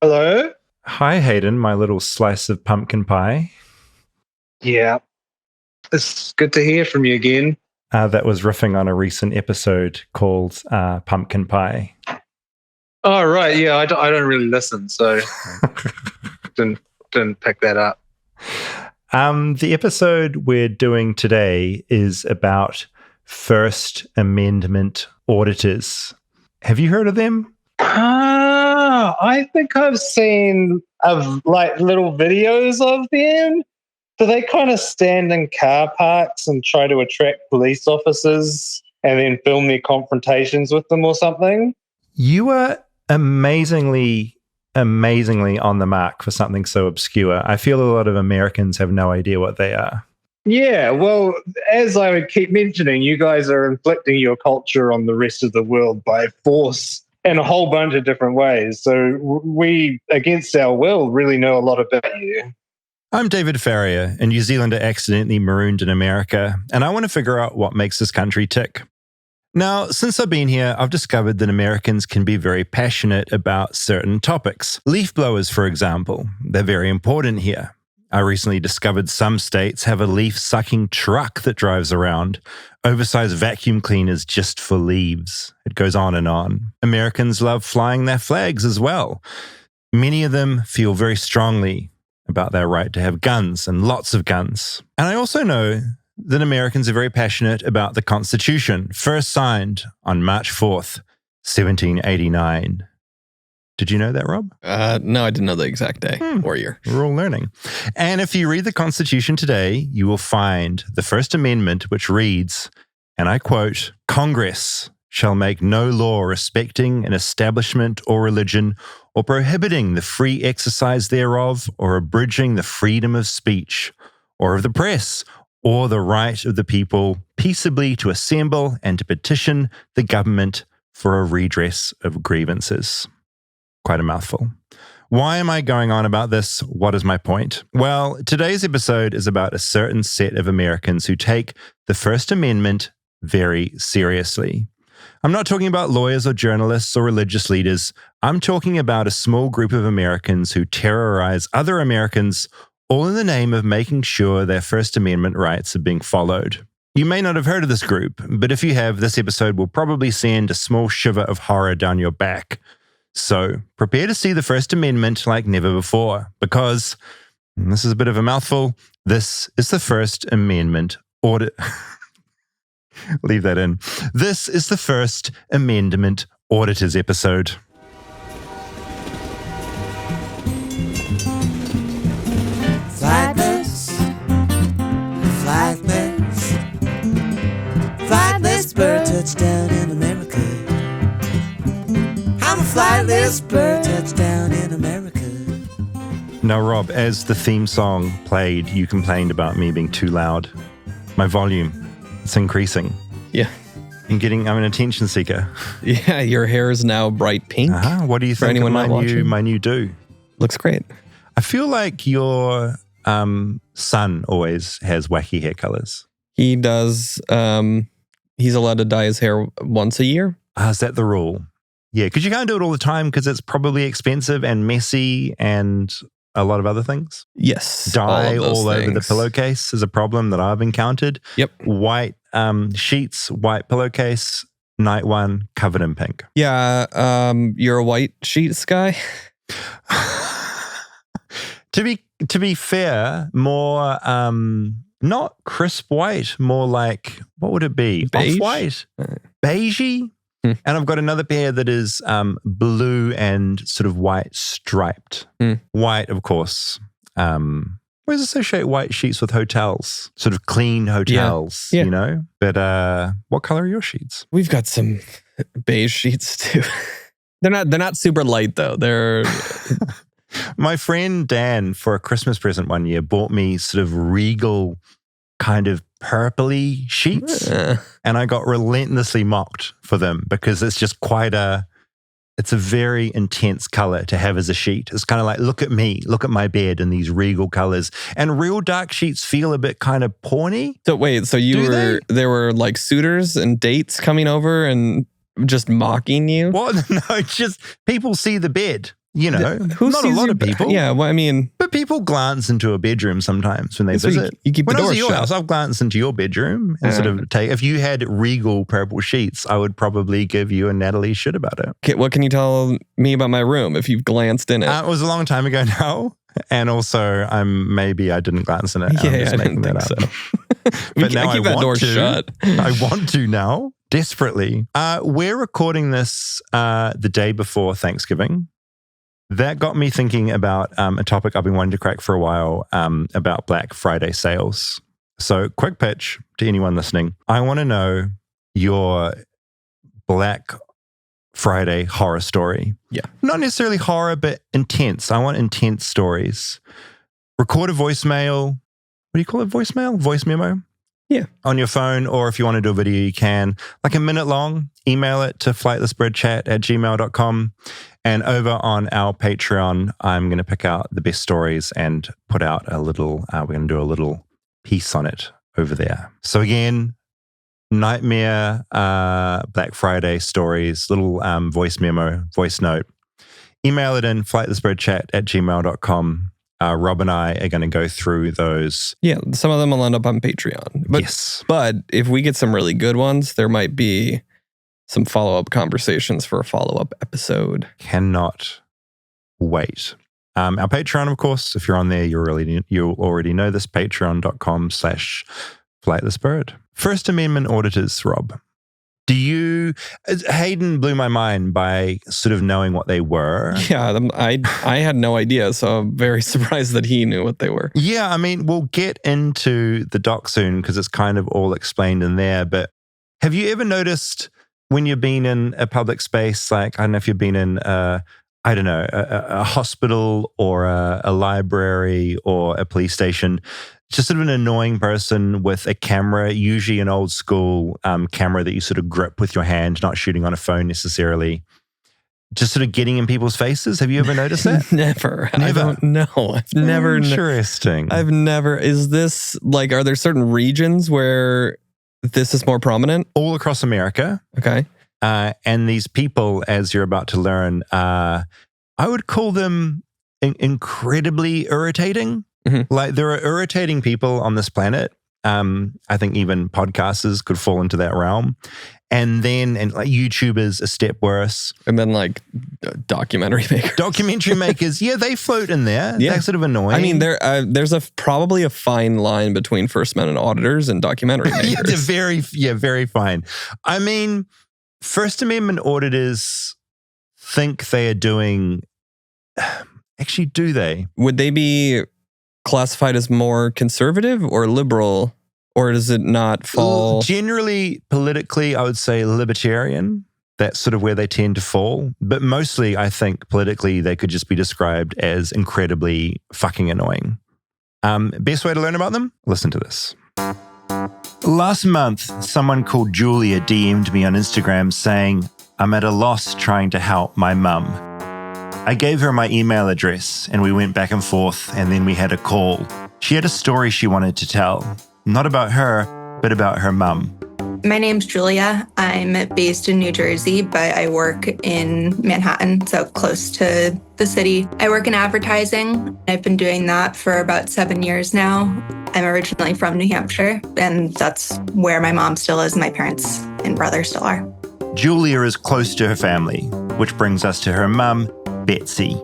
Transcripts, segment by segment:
Hello? Hi, Hayden, my little slice of pumpkin pie. Yeah. It's good to hear from you again. That was riffing on a recent episode called Pumpkin Pie. Oh, right. Yeah, I don't really listen, so didn't pick that up. The episode we're doing today is about First Amendment Auditors. Have you heard of them? I think I've seen little videos of them. Do they kind of stand in car parks and try to attract police officers and then film their confrontations with them or something? You are amazingly on the mark for something so obscure. I feel a lot of Americans have no idea what they are. Yeah, well, as I would keep mentioning, you guys are inflicting your culture on the rest of the world by force in a whole bunch of different ways. So we, against our will, really know a lot about you. I'm David Farrier, a New Zealander accidentally marooned in America, and I want to figure out what makes this country tick. Now, since I've been here, I've discovered that Americans can be very passionate about certain topics. Leaf blowers, for example, they're very important here. I recently discovered some states have a leaf-sucking truck that drives around, oversized vacuum cleaners just for leaves. It goes on and on. Americans love flying their flags as well. Many of them feel very strongly about their right to have guns and lots of guns. And I also know that Americans are very passionate about the Constitution, first signed on March 4th, 1789. Did you know that, Rob? No, I didn't know the exact day or year. We're all learning. And if you read the Constitution today, you will find the First Amendment, which reads, and I quote, "Congress shall make no law respecting an establishment or religion or prohibiting the free exercise thereof or abridging the freedom of speech or of the press or the right of the people peaceably to assemble and to petition the government for a redress of grievances." Quite a mouthful. Why am I going on about this? What is my point? Well, today's episode is about a certain set of Americans who take the First Amendment very seriously. I'm not talking about lawyers or journalists or religious leaders. I'm talking about a small group of Americans who terrorize other Americans, all in the name of making sure their First Amendment rights are being followed. You may not have heard of this group, but if you have, this episode will probably send a small shiver of horror down your back. So prepare to see the First Amendment like never before, because, and this is a bit of a mouthful, this is the First Amendment audit. Leave that in. This is the First Amendment Auditors episode. Flightless, flightless, flightless bird touchdown in America. I'm a flightless bird touchdown in America. Now, Rob, as the theme song played, you complained about me being too loud. My volume, it's increasing. Yeah. I'm an attention seeker. Yeah, your hair is now bright pink. What do you think of my new do? Looks great. I feel like your son always has wacky hair colors. He does. He's allowed to dye his hair once a year. Is that the rule? Yeah, because you can't do it all the time because it's probably expensive and messy and a lot of other things. Yes. Dye all over the pillowcase is a problem that I've encountered. Yep. White sheets, white pillowcase, night one, covered in pink. Yeah, you're a white sheets guy? To be fair, more not crisp white, more like, what would it be? Beige? Off-white? Beigey? And I've got another pair that is blue and sort of white striped. White, of course. We always associate white sheets with hotels, sort of clean hotels, Yeah. you know? But what color are your sheets? We've got some beige sheets too. They're not super light though. They're My friend Dan, for a Christmas present one year, bought me sort of regal kind of purpley sheets, and I got relentlessly mocked for them because it's just it's a very intense color to have as a sheet. It's kind of like, look at me, look at my bed in these regal colors. And real dark sheets feel a bit kind of porny. So wait, so there were like suitors and dates coming over and just mocking you? What? No, just people see the bed. You know, Who not a sees lot your of people. Yeah, well, I mean, But people glance into a bedroom sometimes when they so visit. you keep the When I was door at your shut. house, I've glanced into your bedroom and sort of if you had regal purple sheets, I would probably give you and Natalie shit about it. Okay, what can you tell me about my room if you've glanced in it? It was a long time ago now. And also, I didn't glance in it. I'm just I making didn't that think up. so. But now I keep that want door to. shut. I want to now, desperately. We're recording this the day before Thanksgiving. That got me thinking about a topic I've been wanting to crack for a while about Black Friday sales. So, quick pitch to anyone listening. I want to know your Black Friday horror story. Yeah. Not necessarily horror, but intense. I want intense stories. Record a voicemail. What do you call it? Voicemail? Voice memo? Yeah. On your phone, or if you want to do a video, you can. Like a minute long, email it to flightlessbirdchat@gmail.com. And over on our Patreon, I'm going to pick out the best stories and put out a little, we're going to do a little piece on it over there. So again, nightmare Black Friday stories, little voice memo, voice note. Email it in flightlessbirdchat@gmail.com. Rob and I are going to go through those. Yeah, some of them will end up on Patreon. But, Yes. But if we get some really good ones, there might be some follow-up conversations for a follow-up episode. Cannot wait. Our Patreon, of course, if you're on there, you already know this, patreon.com/flightlessbird. First Amendment Auditors, Rob. Hayden blew my mind by sort of knowing what they were. Yeah, I had no idea, so I'm very surprised that he knew what they were. Yeah, I mean, we'll get into the doc soon because it's kind of all explained in there. But have you ever noticed when you've been in a public space, like, I don't know if you've been in, a hospital or a library or a police station, just sort of an annoying person with a camera, usually an old school camera that you sort of grip with your hand, not shooting on a phone necessarily, just sort of getting in people's faces. Have you ever noticed that? Never. I don't know. I've never. Interesting. I've never. Is this like, are there certain regions where this is more prominent? All across America. Okay. And these people, as you're about to learn, I would call them incredibly irritating. Mm-hmm. Like, there are irritating people on this planet. I think even podcasters could fall into that realm. And like YouTubers, a step worse. And then like documentary makers. Documentary makers, yeah, they float in there. Yeah. That's sort of annoying. I mean, there's probably a fine line between First Amendment auditors and documentary makers. Yeah, they're very fine. I mean, First Amendment auditors think they are doing. Actually, do they? Would they be classified as more conservative or liberal, or does it not fall? Generally, politically, I would say libertarian. That's sort of where they tend to fall. But mostly, I think politically, they could just be described as incredibly fucking annoying. Best way to learn about them? Listen to this. Last month, someone called Julia DM'd me on Instagram saying, I'm at a loss trying to help my mum. I gave her my email address and we went back and forth, and then we had a call. She had a story she wanted to tell, not about her, but about her mum. My name's Julia. I'm based in New Jersey, but I work in Manhattan, so close to the city. I work in advertising. I've been doing that for about 7 years now. I'm originally from New Hampshire, and that's where my mom still is, and my parents and brother still are. Julia is close to her family, which brings us to her mum, Betsy.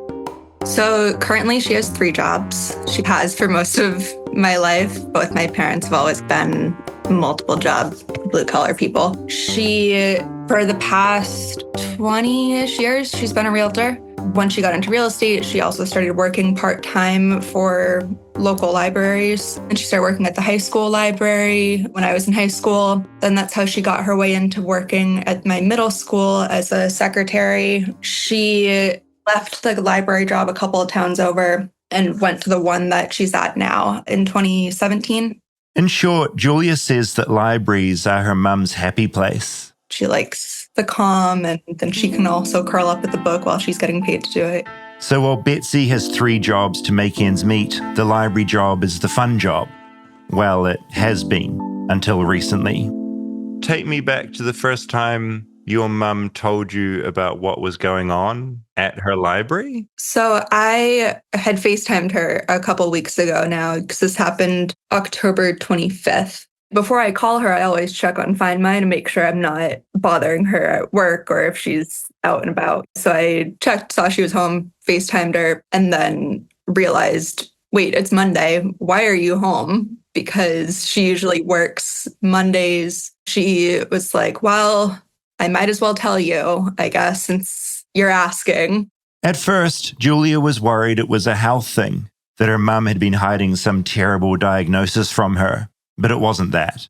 So currently she has 3 jobs. She has for most of my life. Both my parents have always been multiple job, blue-collar people. She, for the past 20-ish years, she's been a realtor. Once she got into real estate, she also started working part-time for local libraries. And she started working at the high school library when I was in high school. Then that's how she got her way into working at my middle school as a secretary. She left the library job a couple of towns over and went to the one that she's at now in 2017. In short, Julia says that libraries are her mum's happy place. She likes the calm, and then she can also curl up with the book while she's getting paid to do it. So while Betsy has 3 jobs to make ends meet, the library job is the fun job. Well, it has been until recently. Take me back to the first time your mum told you about what was going on at her library? So I had FaceTimed her a couple weeks ago now, because this happened October 25th. Before I call her, I always check on Find Mine to make sure I'm not bothering her at work or if she's out and about. So I checked, saw she was home, FaceTimed her, and then realized, wait, it's Monday. Why are you home? Because she usually works Mondays. She was like, well, I might as well tell you, I guess, since you're asking. At first, Julia was worried it was a health thing, that her mum had been hiding some terrible diagnosis from her, but it wasn't that.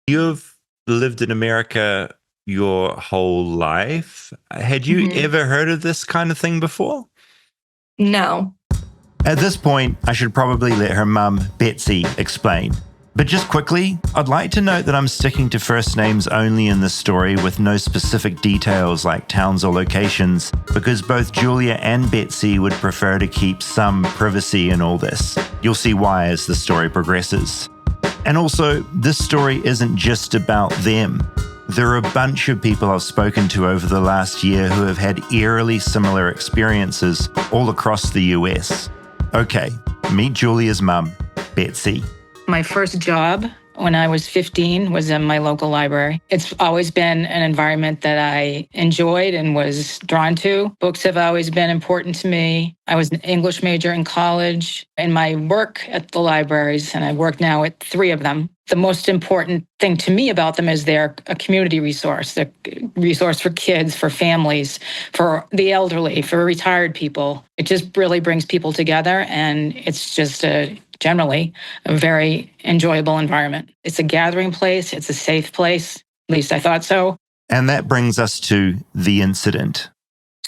You've lived in America your whole life. Had you ever heard of this kind of thing before? No. At this point, I should probably let her mum, Betsy, explain. But just quickly, I'd like to note that I'm sticking to first names only in this story with no specific details like towns or locations, because both Julia and Betsy would prefer to keep some privacy in all this. You'll see why as the story progresses. And also, this story isn't just about them. There are a bunch of people I've spoken to over the last year who have had eerily similar experiences all across the US. Okay, meet Julia's mum, Betsy. My first job when I was 15 was in my local library. It's always been an environment that I enjoyed and was drawn to. Books have always been important to me. I was an English major in college. In my work at the libraries, and I work now at 3 of them, the most important thing to me about them is they're a community resource. They're a resource for kids, for families, for the elderly, for retired people. It just really brings people together, and it's just generally a very enjoyable environment. It's a gathering place. It's a safe place. At least I thought so. And that brings us to the incident.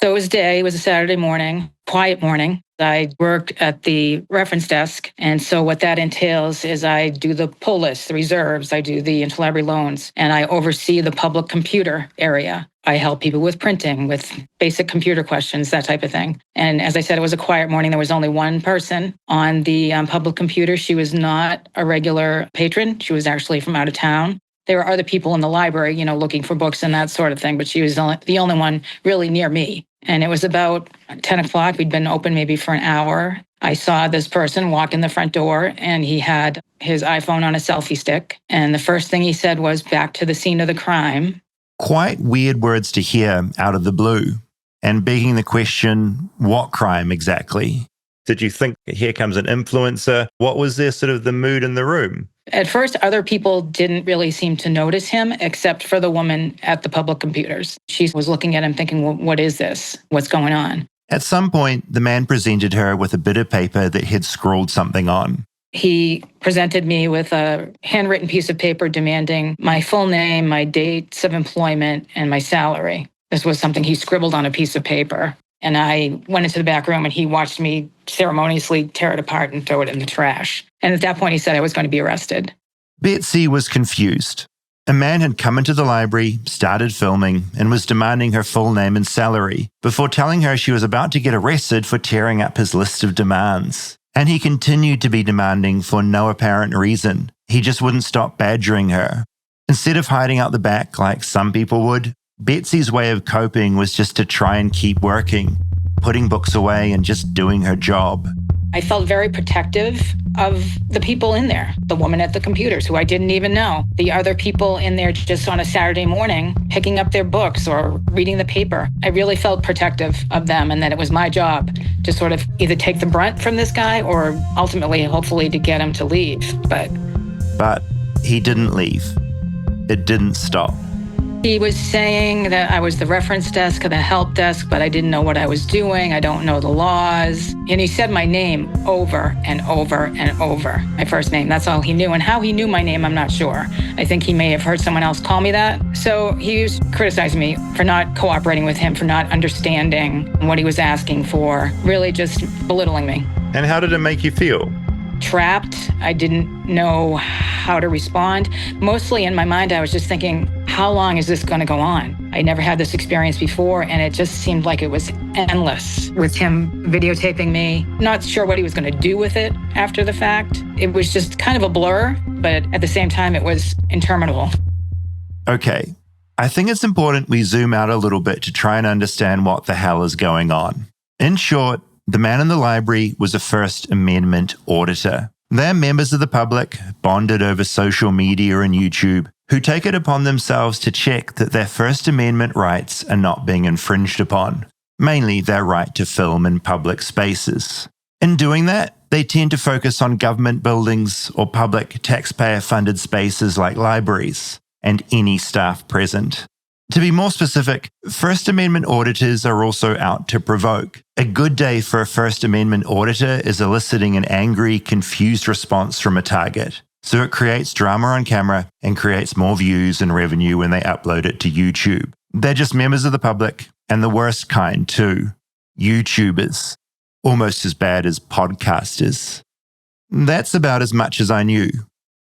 So it was a Saturday morning, quiet morning. I worked at the reference desk. And so what that entails is I do the pull list, the reserves, I do the interlibrary loans, and I oversee the public computer area. I help people with printing, with basic computer questions, that type of thing. And as I said, it was a quiet morning. There was only one person on the public computer. She was not a regular patron. She was actually from out of town. There were other people in the library, looking for books and that sort of thing, but she was the only one really near me. And it was about 10 o'clock. We'd been open maybe for an hour. I saw this person walk in the front door, and he had his iPhone on a selfie stick. And the first thing he said was, "Back to the scene of the crime." Quite weird words to hear out of the blue, and begging the question, what crime exactly? Did you think, here comes an influencer? What was there sort of the mood in the room? At first, other people didn't really seem to notice him, except for the woman at the public computers. She was looking at him thinking, well, what is this? What's going on? At some point, the man presented her with a bit of paper that he'd scrawled something on. He presented me with a handwritten piece of paper demanding my full name, my dates of employment, and my salary. This was something he scribbled on a piece of paper. And I went into the back room, and he watched me ceremoniously tear it apart and throw it in the trash. And at that point, he said I was going to be arrested. Betsy was confused. A man had come into the library, started filming, and was demanding her full name and salary before telling her she was about to get arrested for tearing up his list of demands. And he continued to be demanding for no apparent reason. He just wouldn't stop badgering her. Instead of hiding out the back like some people would, Betsy's way of coping was just to try and keep working, putting books away and just doing her job. I felt very protective of the people in there, the woman at the computers who I didn't even know, the other people in there just on a Saturday morning picking up their books or reading the paper. I really felt protective of them, and that it was my job to sort of either take the brunt from this guy or ultimately, hopefully, to get him to leave. But he didn't leave. It didn't stop. He was saying that I was the reference desk or the help desk, but I didn't know what I was doing. I don't know the laws. And he said my name over and over and over, my first name. That's all he knew. And how he knew my name, I'm not sure. I think he may have heard someone else call me that. So he was criticizing me for not cooperating with him, for not understanding what he was asking for, really just belittling me. And how did it make you feel? Trapped. I didn't know how to respond. Mostly in my mind, I was just thinking, how long is this going to go on? I never had this experience before, and it just seemed like it was endless with him videotaping me. Not sure what he was going to do with it after the fact. It was just kind of a blur, but at the same time, it was interminable. Okay, I think it's important we zoom out a little bit to try and understand what the hell is going on. In short, the man in the library was a First Amendment auditor. They're members of the public, bonded over social media and YouTube, who take it upon themselves to check that their First Amendment rights are not being infringed upon, mainly their right to film in public spaces. In doing that, they tend to focus on government buildings or public taxpayer-funded spaces like libraries, and any staff present. To be more specific, First Amendment auditors are also out to provoke. A good day for a First Amendment auditor is eliciting an angry, confused response from a target. So it creates drama on camera and creates more views and revenue when they upload it to YouTube. They're just members of the public, and the worst kind too. YouTubers. Almost as bad as podcasters. That's about as much as I knew.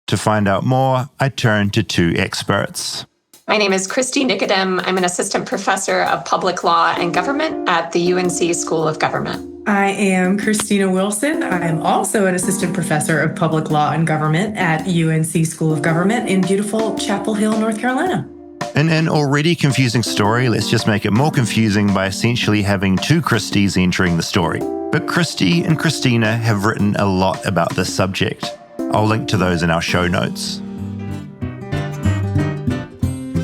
To find out more, I turned to two experts. My name is Kristi Nickodem. I'm an assistant professor of public law and government at the UNC School of Government. I am Kristina Wilson. I am also an assistant professor of public law and government at UNC School of Government in beautiful Chapel Hill, North Carolina. In an already confusing story, let's just make it more confusing by essentially having two Kristis entering the story. But Kristi and Kristina have written a lot about this subject. I'll link to those in our show notes.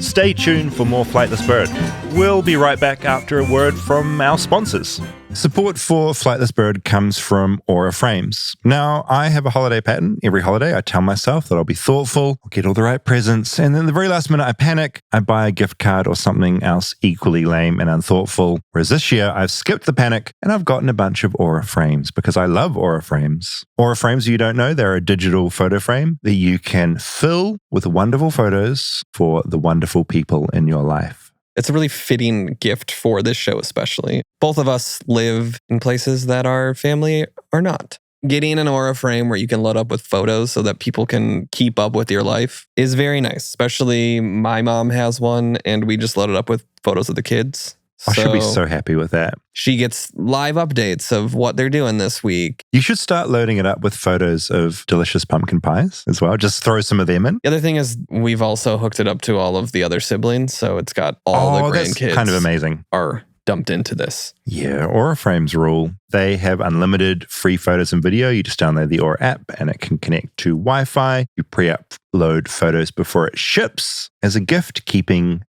Stay tuned for more Flightless Bird. We'll be right back after a word from our sponsors. Support for Flightless Bird comes from Aura Frames. Now, I have a holiday pattern. Every holiday, I tell myself that I'll be thoughtful, I'll get all the right presents, and then the very last minute I panic, I buy a gift card or something else equally lame and unthoughtful. Whereas this year, I've skipped the panic and I've gotten a bunch of Aura Frames because I love Aura Frames. Aura Frames, if you don't know, they're a digital photo frame that you can fill with wonderful photos for the wonderful people in your life. It's a really fitting gift for this show, especially. Both of us live in places that our family are not. Getting an Aura frame where you can load up with photos so that people can keep up with your life is very nice. Especially my mom has one, and we just loaded up with photos of the kids. I should be so happy with that. She gets live updates of what they're doing this week. You should start loading it up with photos of delicious pumpkin pies as well. Just throw some of them in. The other thing is we've also hooked it up to all of the other siblings. So it's got all the grandkids. That's kind of amazing. Are dumped into this. Yeah, Aura Frames rule. They have unlimited free photos and video. You just download the Aura app and it can connect to Wi-Fi. You pre-upload photos before it ships as a gift,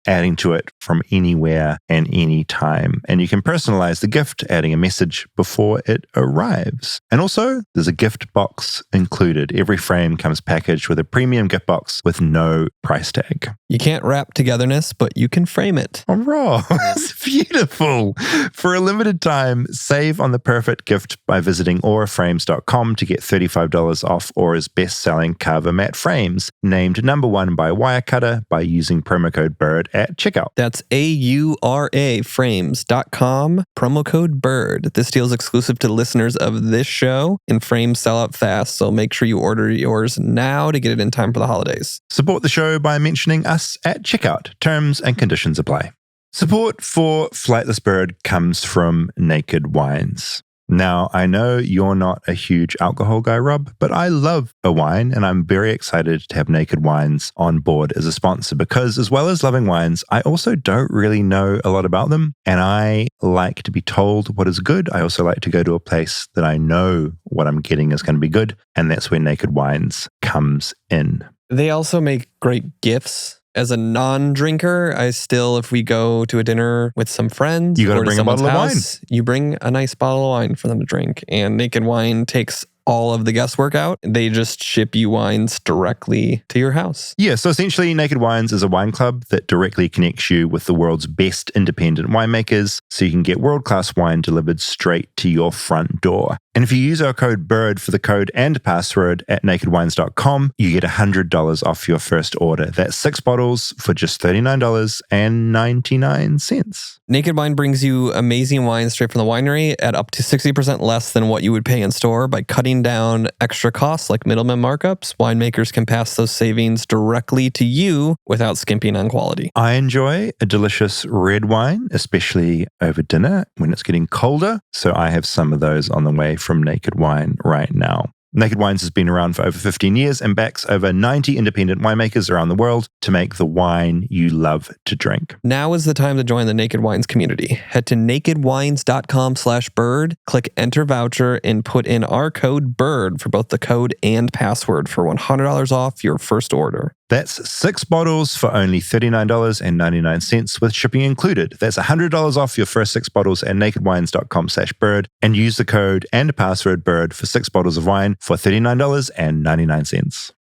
adding to it from anywhere and any time. And you can personalize the gift, adding a message before it arrives. And also, there's a gift box included. Every frame comes packaged with a premium gift box with no price tag. You can't wrap togetherness, but you can frame it. Oh, raw. It's beautiful. For a limited time, save on the perfect gift by visiting auraframes.com to get $35 off Aura's best-selling carver matte frames, named #1 by Wirecutter by using promo code BIRD at checkout. That's AURA frames.com, promo code BIRD. This deal is exclusive to listeners of this show, and frames sell out fast, so make sure you order yours now to get it in time for the holidays. Support the show by mentioning us at checkout. Terms and conditions apply. Support for Flightless Bird comes from Naked Wines. Now, I know you're not a huge alcohol guy, Rob, but I love a wine, and I'm very excited to have Naked Wines on board as a sponsor because, as well as loving wines, I also don't really know a lot about them, and I like to be told what is good. I also like to go to a place that I know what I'm getting is going to be good, and that's where Naked Wines comes in. They also make great gifts. As a non-drinker, if we go to a dinner with some friends, you got to bring a bottle of wine. You bring a nice bottle of wine for them to drink. And Naked Wine takes all of the guesswork out. They just ship you wines directly to your house. Yeah, so essentially Naked Wines is a wine club that directly connects you with the world's best independent winemakers so you can get world-class wine delivered straight to your front door. And if you use our code BIRD for the code and password at nakedwines.com, you get $100 off your first order. That's 6 bottles for just $39.99. Naked Wine brings you amazing wine straight from the winery at up to 60% less than what you would pay in store. By cutting down extra costs like middleman markups, winemakers can pass those savings directly to you without skimping on quality. I enjoy a delicious red wine, especially over dinner when it's getting colder. So I have some of those on the way from Naked Wine right now. Naked Wines has been around for over 15 years and backs over 90 independent winemakers around the world to make the wine you love to drink. Now is the time to join the Naked Wines community. Head to nakedwines.com/bird, click enter voucher, and put in our code BIRD for both the code and password for $100 off your first order. That's 6 bottles for only $39.99 with shipping included. That's $100 off your first 6 bottles at nakedwines.com/bird and use the code and password BIRD for 6 bottles of wine for $39.99.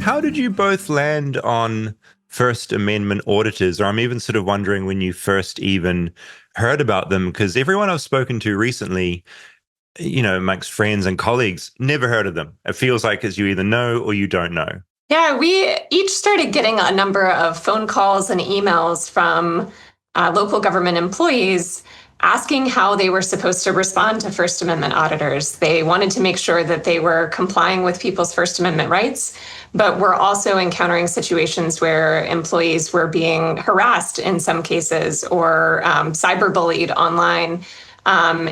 How did you both land on First Amendment auditors? Or I'm even sort of wondering when you first even heard about them, because everyone I've spoken to recently, amongst friends and colleagues, never heard of them. It feels like it's you either know or you don't know. Yeah, we each started getting a number of phone calls and emails from local government employees asking how they were supposed to respond to First Amendment auditors. They wanted to make sure that they were complying with people's First Amendment rights, but we're also encountering situations where employees were being harassed in some cases or cyberbullied online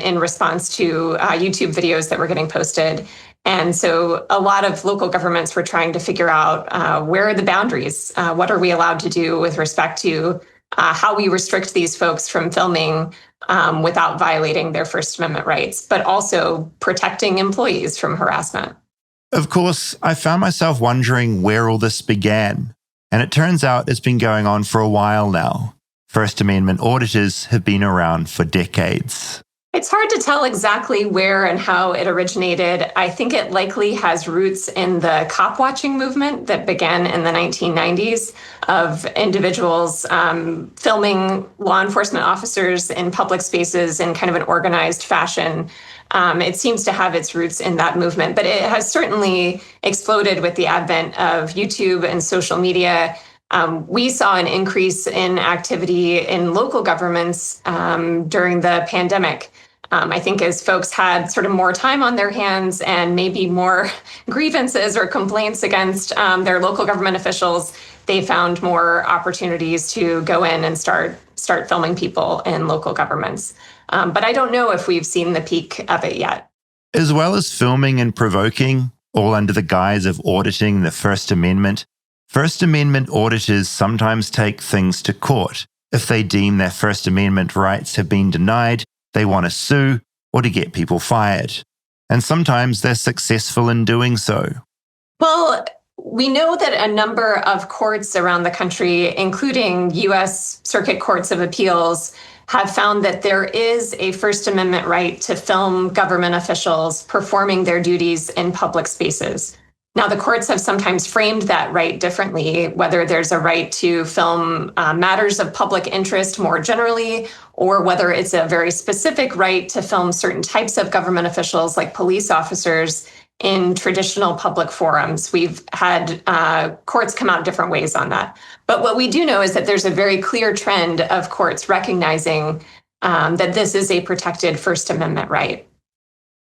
in response to YouTube videos that were getting posted. And so a lot of local governments were trying to figure out where are the boundaries? What are we allowed to do with respect to how we restrict these folks from filming without violating their First Amendment rights, but also protecting employees from harassment. Of course, I found myself wondering where all this began. And it turns out it's been going on for a while now. First Amendment auditors have been around for decades. It's hard to tell exactly where and how it originated. I think it likely has roots in the cop watching movement that began in the 1990s of individuals filming law enforcement officers in public spaces in kind of an organized fashion. It seems to have its roots in that movement, but it has certainly exploded with the advent of YouTube and social media. We saw an increase in activity in local governments during the pandemic. I think as folks had sort of more time on their hands and maybe more grievances or complaints against their local government officials, they found more opportunities to go in and start filming people in local governments. But I don't know if we've seen the peak of it yet. As well as filming and provoking, all under the guise of auditing the First Amendment, First Amendment auditors sometimes take things to court. If they deem their First Amendment rights have been denied, they want to sue or to get people fired. And sometimes they're successful in doing so. Well, we know that a number of courts around the country, including U.S. Circuit Courts of Appeals, have found that there is a First Amendment right to film government officials performing their duties in public spaces. Now, the courts have sometimes framed that right differently, whether there's a right to film matters of public interest more generally, or whether it's a very specific right to film certain types of government officials like police officers in traditional public forums. We've had courts come out different ways on that. But what we do know is that there's a very clear trend of courts recognizing that this is a protected First Amendment right.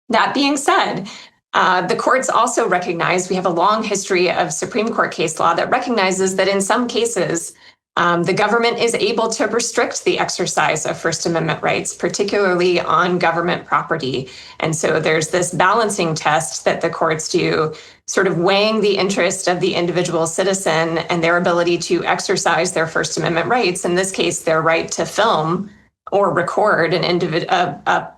That being said, the courts also recognize we have a long history of Supreme Court case law that recognizes that in some cases, the government is able to restrict the exercise of First Amendment rights, particularly on government property. And so there's this balancing test that the courts do, sort of weighing the interest of the individual citizen and their ability to exercise their First Amendment rights, in this case, their right to film or record a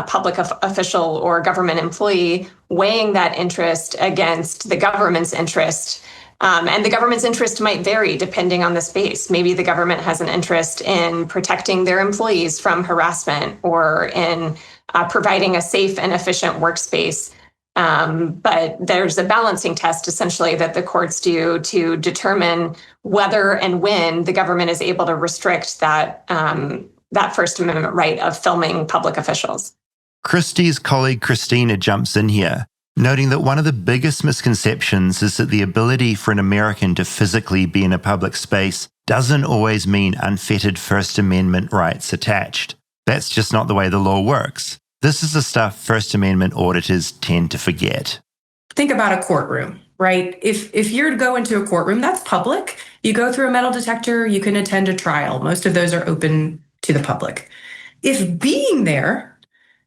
public official or government employee, weighing that interest against the government's interest. And the government's interest might vary depending on the space. Maybe the government has an interest in protecting their employees from harassment or in providing a safe and efficient workspace. But there's a balancing test essentially that the courts do to determine whether and when the government is able to restrict that First Amendment right of filming public officials. Kristi's colleague Kristina jumps in here, noting that one of the biggest misconceptions is that the ability for an American to physically be in a public space doesn't always mean unfettered First Amendment rights attached. That's just not the way the law works. This is the stuff First Amendment auditors tend to forget. Think about a courtroom, right? If you're to go into a courtroom, that's public. You go through a metal detector, you can attend a trial. Most of those are open to the public. If being there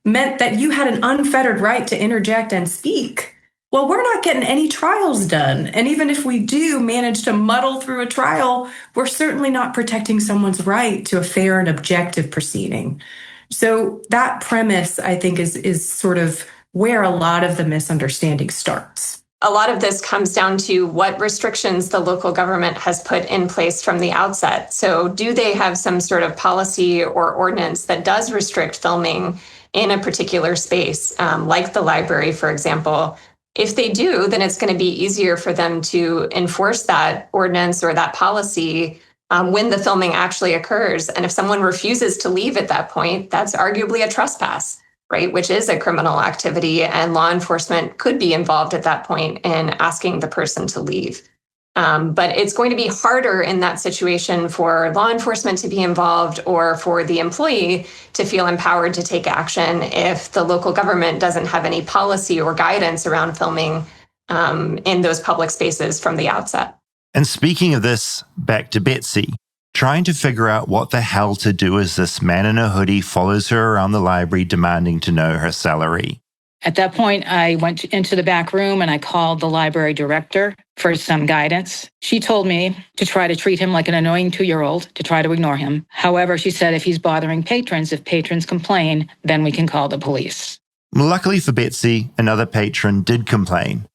meant that you had an unfettered right to interject and speak, well, we're not getting any trials done. And even if we do manage to muddle through a trial, we're certainly not protecting someone's right to a fair and objective proceeding. So that premise, I think, is sort of where a lot of the misunderstanding starts. A lot of this comes down to what restrictions the local government has put in place from the outset. So do they have some sort of policy or ordinance that does restrict filming in a particular space, like the library, for example? If they do, then it's going to be easier for them to enforce that ordinance or that policy when the filming actually occurs. And if someone refuses to leave at that point, that's arguably a trespass, right? Which is a criminal activity, and law enforcement could be involved at that point in asking the person to leave. But it's going to be harder in that situation for law enforcement to be involved or for the employee to feel empowered to take action if the local government doesn't have any policy or guidance around filming in those public spaces from the outset. And speaking of this, back to Betsy. Trying to figure out what the hell to do as this man in a hoodie follows her around the library demanding to know her salary. At that point, I went into the back room and I called the library director for some guidance. She told me to try to treat him like an annoying 2-year-old, to try to ignore him. However, she said if he's bothering patrons, if patrons complain, then we can call the police. Luckily for Betsy, another patron did complain.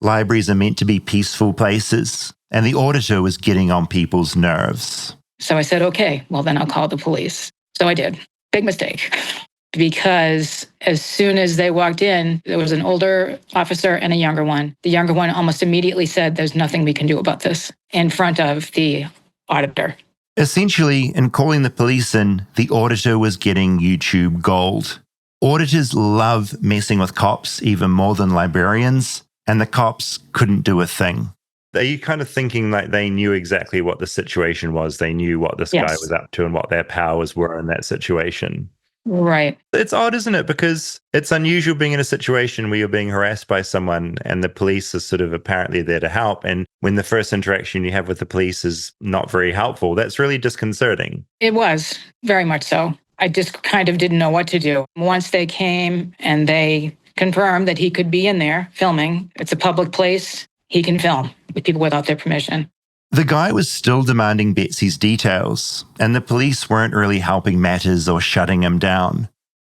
Libraries are meant to be peaceful places, and the auditor was getting on people's nerves. So I said, okay, well, then I'll call the police. So I did. Big mistake. Because as soon as they walked in, there was an older officer and a younger one. The younger one almost immediately said, there's nothing we can do about this, in front of the auditor. Essentially, in calling the police in, the auditor was getting YouTube gold. Auditors love messing with cops even more than librarians, and the cops couldn't do a thing. Are you kind of thinking like they knew exactly what the situation was? They knew what this guy was up to and what their powers were in that situation? Right. It's odd, isn't it? Because it's unusual being in a situation where you're being harassed by someone and the police is sort of apparently there to help. And when the first interaction you have with the police is not very helpful, that's really disconcerting. It was, very much so. I just kind of didn't know what to do. Once they came and they confirmed that he could be in there filming, it's a public place, he can film with people without their permission. The guy was still demanding Betsy's details, and the police weren't really helping matters or shutting him down.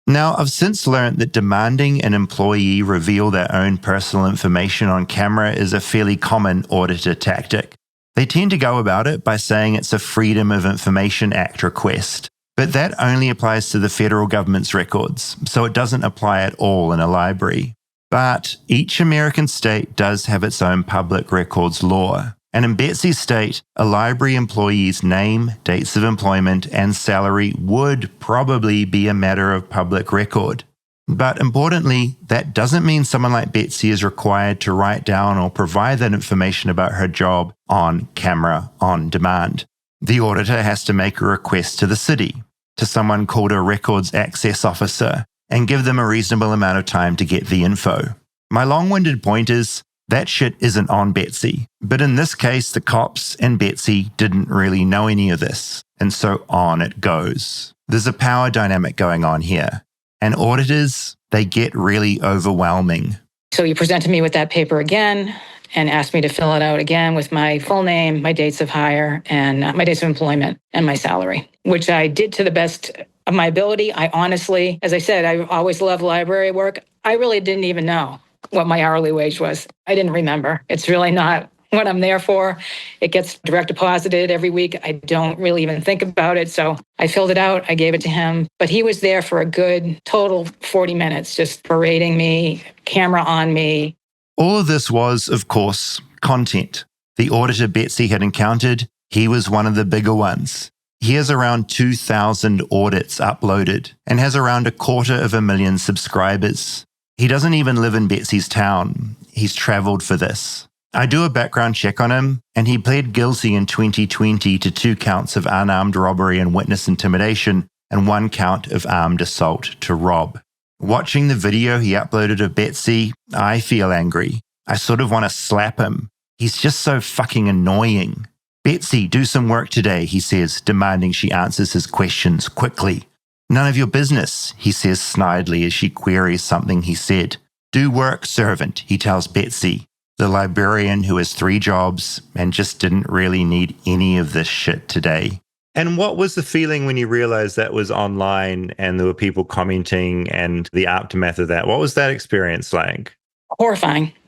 Now, I've since learned that demanding an employee reveal their own personal information on camera is a fairly common auditor tactic. They tend to go about it by saying it's a Freedom of Information Act request, but that only applies to the federal government's records, so it doesn't apply at all in a library. But each American state does have its own public records law. And in Betsy's state, a library employee's name, dates of employment, and salary would probably be a matter of public record. But importantly, that doesn't mean someone like Betsy is required to write down or provide that information about her job on camera on demand. The auditor has to make a request to the city, to someone called a records access officer, and give them a reasonable amount of time to get the info. My long-winded point is, that shit isn't on Betsy. But in this case, the cops and Betsy didn't really know any of this. And so on it goes. There's a power dynamic going on here. And auditors, they get really overwhelming. So he presented me with that paper again and asked me to fill it out again with my full name, my dates of hire, and my dates of employment, and my salary, which I did to the best of my ability. I honestly, as I said, I always loved library work. I really didn't even know what my hourly wage was. I didn't remember. It's really not what I'm there for. It gets direct deposited every week. I don't really even think about it. So I filled it out. I gave it to him. But he was there for a good total 40 minutes, just berating me, camera on me. All of this was, of course, content. The auditor Betsy had encountered, he was one of the bigger ones. He has around 2,000 audits uploaded and has around 250,000 subscribers. He doesn't even live in Betsy's town. He's traveled for this. I do a background check on him, and he pled guilty in 2020 to 2 counts of unarmed robbery and witness intimidation and 1 count of armed assault to rob. Watching the video he uploaded of Betsy, I feel angry. I sort of want to slap him. He's just so fucking annoying. Betsy, do some work today, he says, demanding she answers his questions quickly. None of your business, he says snidely as she queries something he said. Do work, servant, he tells Betsy, the librarian who has 3 jobs and just didn't really need any of this shit today. And what was the feeling when you realized that was online and there were people commenting and the aftermath of that? What was that experience like?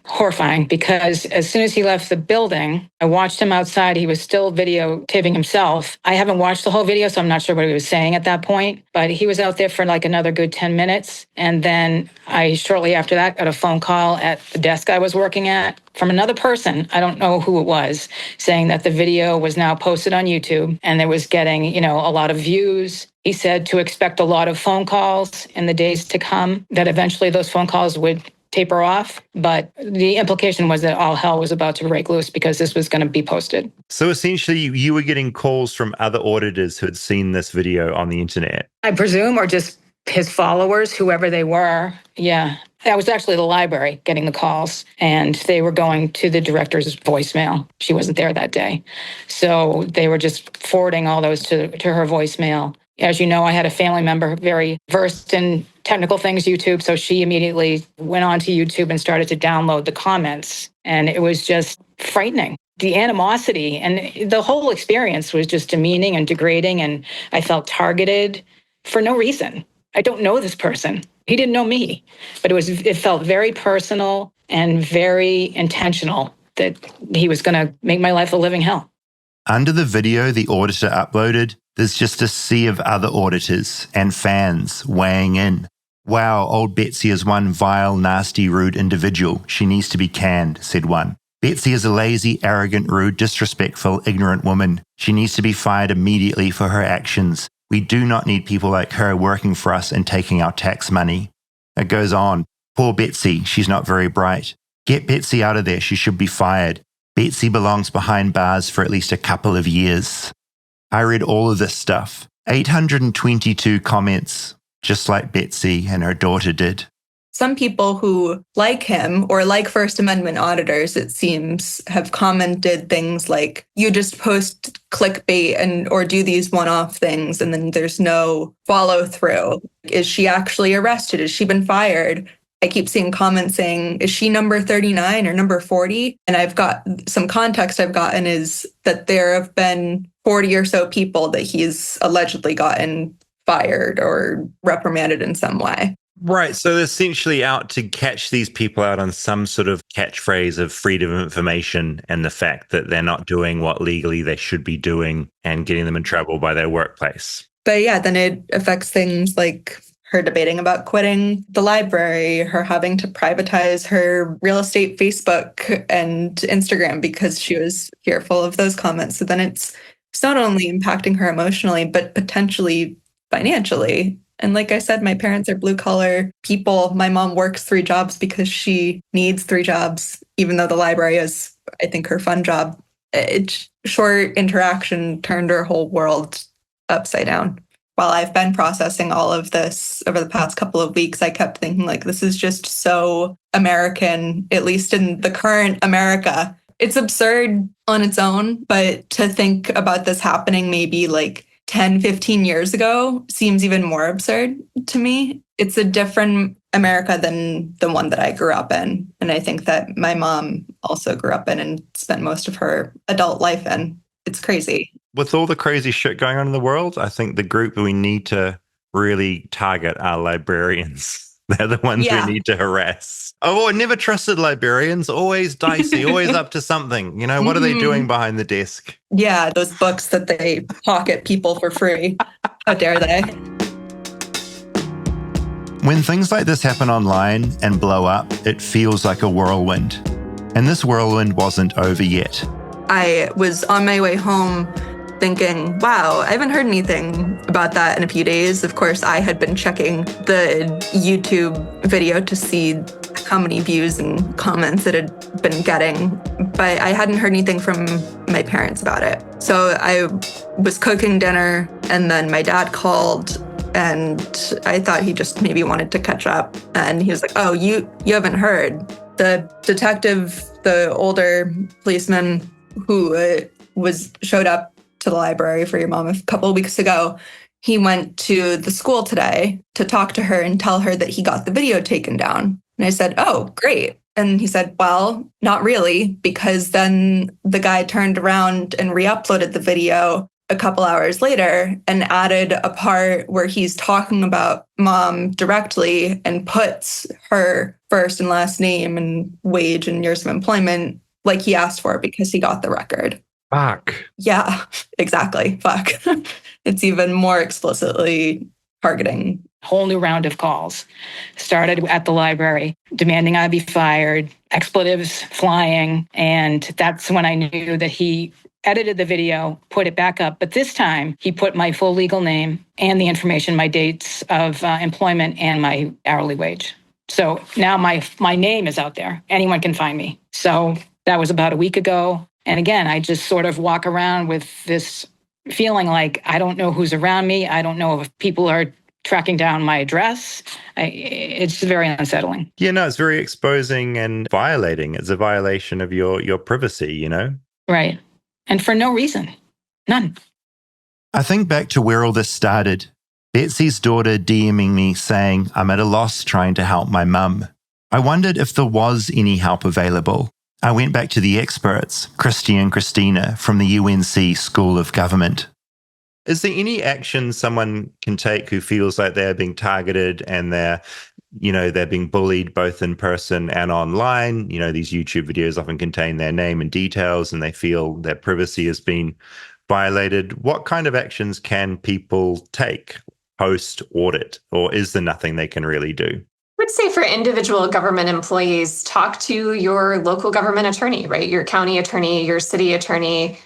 Horrifying, because as soon as he left the building, I watched him outside. He was still videotaping himself. I haven't watched the whole video, so I'm not sure what he was saying at that point, but he was out there for like another good 10 minutes. And then I, shortly after that, got a phone call at the desk I was working at from another person, I don't know who it was, saying that the video was now posted on YouTube and it was getting, a lot of views. He said to expect a lot of phone calls in the days to come, that eventually those phone calls would taper off. But the implication was that all hell was about to break loose because this was going to be posted. So essentially, you were getting calls from other auditors who had seen this video on the internet. I presume, or just his followers, whoever they were. Yeah. That was actually the library getting the calls, and they were going to the director's voicemail. She wasn't there that day. So they were just forwarding all those to her voicemail. As you know, I had a family member very versed in technical things, YouTube, so she immediately went onto YouTube and started to download the comments, and it was just frightening. The animosity and the whole experience was just demeaning and degrading, and I felt targeted for no reason. I don't know this person. He didn't know me, but it felt very personal and very intentional that he was going to make my life a living hell. Under the video the auditor uploaded, there's just a sea of other auditors and fans weighing in. Wow, old Betsy is one vile, nasty, rude individual. She needs to be canned, said one. Betsy is a lazy, arrogant, rude, disrespectful, ignorant woman. She needs to be fired immediately for her actions. We do not need people like her working for us and taking our tax money. It goes on. Poor Betsy, she's not very bright. Get Betsy out of there, she should be fired. Betsy belongs behind bars for at least a couple of years. I read all of this stuff. 822 comments, just like Betsy and her daughter did. Some people who like him or like First Amendment auditors, it seems, have commented things like, you just post clickbait or do these one-off things and then there's no follow through. Is she actually arrested? Has she been fired? I keep seeing comments saying, is she number 39 or number 40? And I've got some context I've gotten is that there have been 40 or so people that he's allegedly gotten fired or reprimanded in some way. Right. So they're essentially out to catch these people out on some sort of catchphrase of freedom of information and the fact that they're not doing what legally they should be doing and getting them in trouble by their workplace. But yeah, then it affects things like her debating about quitting the library, her having to privatize her real estate Facebook and Instagram because she was fearful of those comments. So then it's not only impacting her emotionally, but potentially financially. And like I said, my parents are blue collar people. My mom works 3 jobs because she needs 3 jobs, even though the library is, I think, her fun job. Short interaction turned her whole world upside down. While I've been processing all of this over the past couple of weeks, I kept thinking, like, this is just so American, at least in the current America. It's absurd on its own, but to think about this happening maybe like 10, 15 years ago seems even more absurd to me. It's a different America than the one that I grew up in. And I think that my mom also grew up in and spent most of her adult life in. It's crazy. With all the crazy shit going on in the world, I think the group we need to really target are librarians. They're the ones we need to harass. Oh, I never trusted librarians. Always dicey, always up to something. What are they doing behind the desk? Yeah, those books that they pocket people for free. How dare they? When things like this happen online and blow up, it feels like a whirlwind. And this whirlwind wasn't over yet. I was on my way home thinking, wow, I haven't heard anything about that in a few days. Of course, I had been checking the YouTube video to see how many views and comments it had been getting, but I hadn't heard anything from my parents about it. So I was cooking dinner and then my dad called and I thought he just maybe wanted to catch up. And he was like, oh, you haven't heard. The detective, the older policeman who showed up to the library for your mom a couple of weeks ago, he went to the school today to talk to her and tell her that he got the video taken down. And I said, oh, great. And he said, well, not really, because then the guy turned around and re-uploaded the video a couple hours later and added a part where he's talking about mom directly and puts her first and last name and wage and years of employment like he asked for because he got the record. Fuck. Yeah, exactly. Fuck. It's even more explicitly targeting. Whole new round of calls started at the library, demanding I be fired, expletives flying. And that's when I knew that he edited the video, put it back up. But this time he put my full legal name and the information, my dates of employment and my hourly wage. So now my name is out there. Anyone can find me. So that was about a week ago. And again, I just sort of walk around with this feeling like I don't know who's around me. I don't know if people are tracking down my address. It's very unsettling. Yeah, no, it's very exposing and violating. It's a violation of your privacy, you know? Right. And for no reason. None. I think back to where all this started. Betsy's daughter DMing me saying, I'm at a loss trying to help my mum. I wondered if there was any help available. I went back to the experts, Kristi and Kristina from the UNC School of Government. Is there any action someone can take who feels like they're being targeted and they're being bullied both in person and online? You know, these YouTube videos often contain their name and details and they feel their privacy has been violated. What kind of actions can people take post-audit, or is there nothing they can really do? I would say for individual government employees, talk to your local government attorney, right? Your county attorney, your city attorney.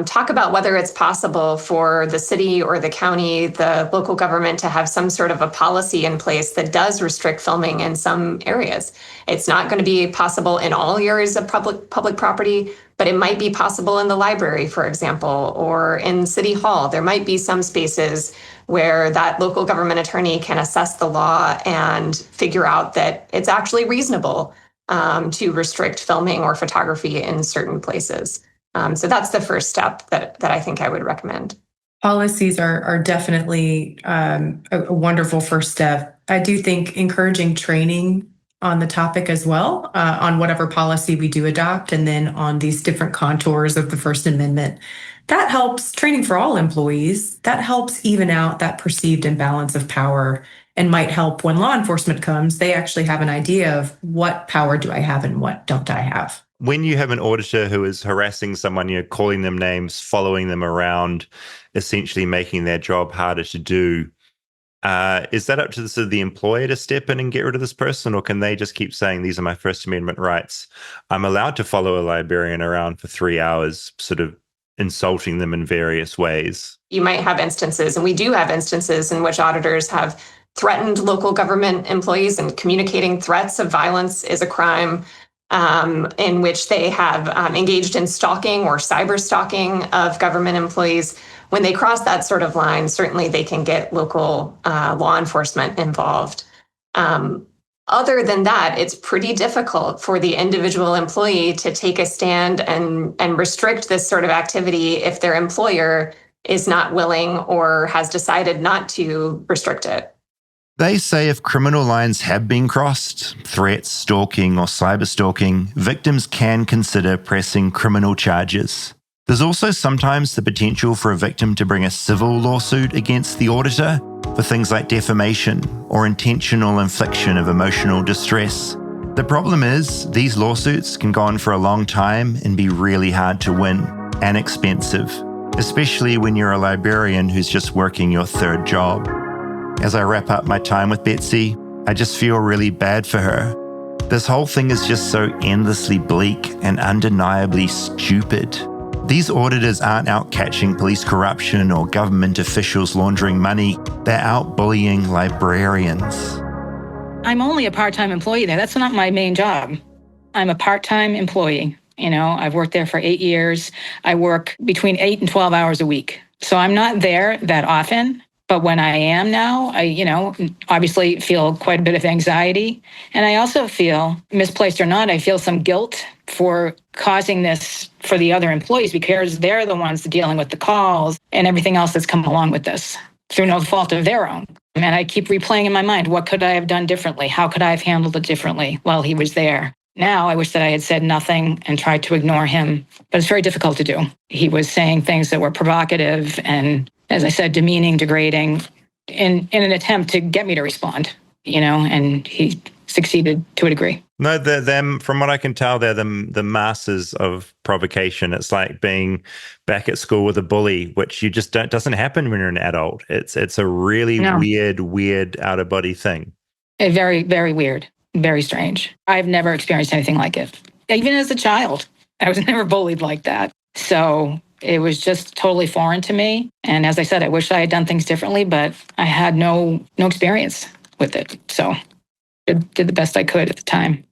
Talk about whether it's possible for the city or the county, the local government to have some sort of a policy in place that does restrict filming in some areas. It's not going to be possible in all areas of public property, but it might be possible in the library, for example, or in City Hall. There might be some spaces where that local government attorney can assess the law and figure out that it's actually reasonable to restrict filming or photography in certain places. So that's the first step that I think I would recommend. Policies are definitely a wonderful first step. I do think encouraging training on the topic as well, on whatever policy we do adopt, and then on these different contours of the First Amendment. That helps, training for all employees, that helps even out that perceived imbalance of power and might help when law enforcement comes, they actually have an idea of what power do I have and what don't I have. When you have an auditor who is harassing someone, calling them names, following them around, essentially making their job harder to do, is that up to the employer to step in and get rid of this person? Or can they just keep saying, these are my First Amendment rights? I'm allowed to follow a librarian around for 3 hours, sort of insulting them in various ways. You might have instances, and we do have instances in which auditors have threatened local government employees, and communicating threats of violence is a crime. In which they have engaged in stalking or cyber stalking of government employees. When they cross that sort of line, certainly they can get local law enforcement involved. Other than that, it's pretty difficult for the individual employee to take a stand and restrict this sort of activity if their employer is not willing or has decided not to restrict it. They say if criminal lines have been crossed, threats, stalking, or cyber stalking, victims can consider pressing criminal charges. There's also sometimes the potential for a victim to bring a civil lawsuit against the auditor for things like defamation or intentional infliction of emotional distress. The problem is, these lawsuits can go on for a long time and be really hard to win and expensive, especially when you're a librarian who's just working your third job. As I wrap up my time with Betsy, I just feel really bad for her. This whole thing is just so endlessly bleak and undeniably stupid. These auditors aren't out catching police corruption or government officials laundering money. They're out bullying librarians. I'm only a part-time employee there. That's not my main job. I'm a part-time employee. I've worked there for 8 years. I work between 8 and 12 hours a week. So I'm not there that often. But when I am now, I obviously feel quite a bit of anxiety. And I also feel, misplaced or not, I feel some guilt for causing this for the other employees because they're the ones dealing with the calls and everything else that's come along with this. through no fault of their own. And I keep replaying in my mind, what could I have done differently? How could I have handled it differently while he was there? Now I wish that I had said nothing and tried to ignore him, but it's very difficult to do. He was saying things that were provocative and, as I said, demeaning, degrading in an attempt to get me to respond, and he succeeded to a degree. No, them, from what I can tell, they're the masters of provocation. It's like being back at school with a bully, which you just doesn't happen when you're an adult. It's a really weird out of body thing. Very, very weird, very strange. I've never experienced anything like it. Even as a child, I was never bullied like that. So it was just totally foreign to me. And as I said, I wish I had done things differently, but I had no experience with it. So I did the best I could at the time.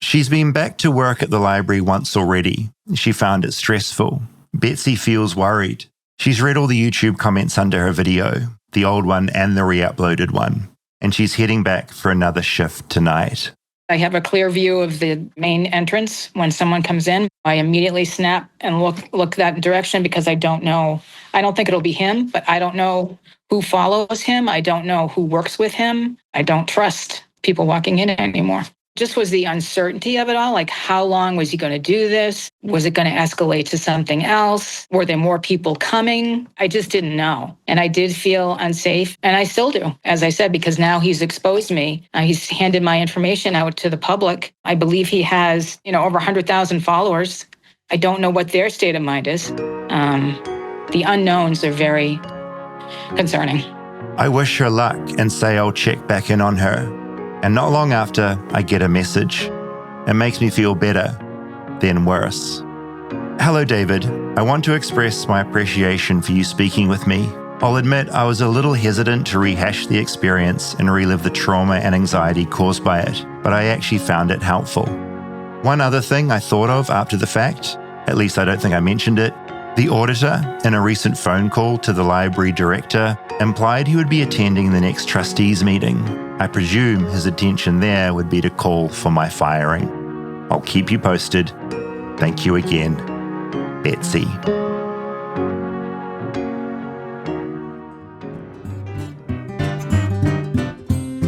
She's been back to work at the library once already. She found it stressful. Betsy feels worried. She's read all the YouTube comments under her video, the old one and the re-uploaded one, and she's heading back for another shift tonight. I have a clear view of the main entrance. When someone comes in, I immediately snap and look that direction because I don't know. I don't think it'll be him, but I don't know who follows him. I don't know who works with him. I don't trust people walking in anymore. Just was the uncertainty of it all. Like, how long was he going to do this? Was it going to escalate to something else? Were there more people coming? I just didn't know. And I did feel unsafe. And I still do, as I said, because now he's exposed me. He's handed my information out to the public. I believe he has, over 100,000 followers. I don't know what their state of mind is. The unknowns are very concerning. I wish her luck and say I'll check back in on her. And not long after, I get a message. It makes me feel better, then worse. Hello, David. I want to express my appreciation for you speaking with me. I'll admit I was a little hesitant to rehash the experience and relive the trauma and anxiety caused by it, but I actually found it helpful. One other thing I thought of after the fact, at least I don't think I mentioned it, the auditor, in a recent phone call to the library director, implied he would be attending the next trustees meeting. I presume his intention there would be to call for my firing. I'll keep you posted. Thank you again, Betsy.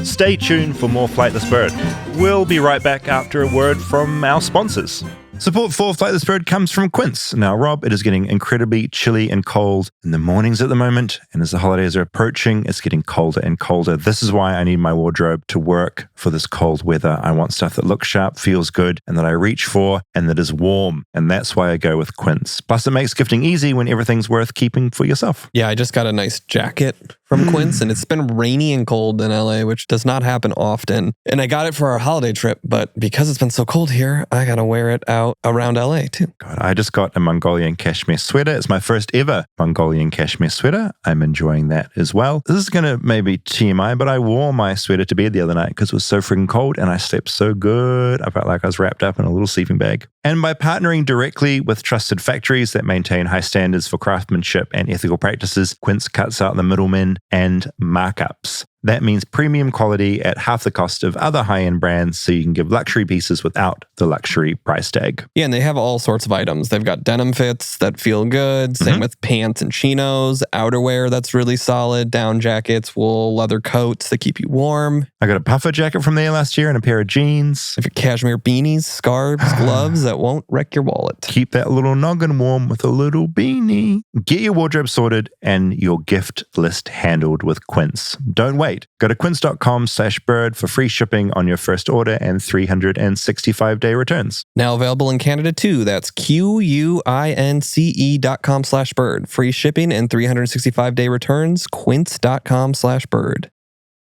Stay tuned for more Flightless Bird. We'll be right back after a word from our sponsors. Support for Flightless Bird comes from Quince. Now, Rob, it is getting incredibly chilly and cold in the mornings at the moment, and as the holidays are approaching, it's getting colder and colder. This is why I need my wardrobe to work for this cold weather. I want stuff that looks sharp, feels good, and that I reach for, and that is warm, and that's why I go with Quince. Plus, it makes gifting easy when everything's worth keeping for yourself. Yeah, I just got a nice jacket from Quince, and it's been rainy and cold in LA, which does not happen often. And I got it for our holiday trip, but because it's been so cold here, I got to wear it out around LA too. God, I just got a Mongolian cashmere sweater. It's my first ever Mongolian cashmere sweater. I'm enjoying that as well. This is going to maybe TMI, but I wore my sweater to bed the other night because it was so freaking cold and I slept so good. I felt like I was wrapped up in a little sleeping bag. And by partnering directly with trusted factories that maintain high standards for craftsmanship and ethical practices, Quince cuts out the middlemen and markups. That means premium quality at half the cost of other high-end brands, so you can give luxury pieces without the luxury price tag. Yeah, and they have all sorts of items. They've got denim fits that feel good, same with pants and chinos, outerwear that's really solid, down jackets, wool, leather coats that keep you warm. I got a puffer jacket from there last year and a pair of jeans. If your cashmere beanies, scarves, gloves that won't wreck your wallet. Keep that little noggin warm with a little beanie. Get your wardrobe sorted and your gift list handled with Quince. Don't wait. Go to quince.com/bird for free shipping on your first order and 365-day returns. Now available in Canada too. That's QUINCE.com/bird. Free shipping and 365-day returns. Quince.com/bird.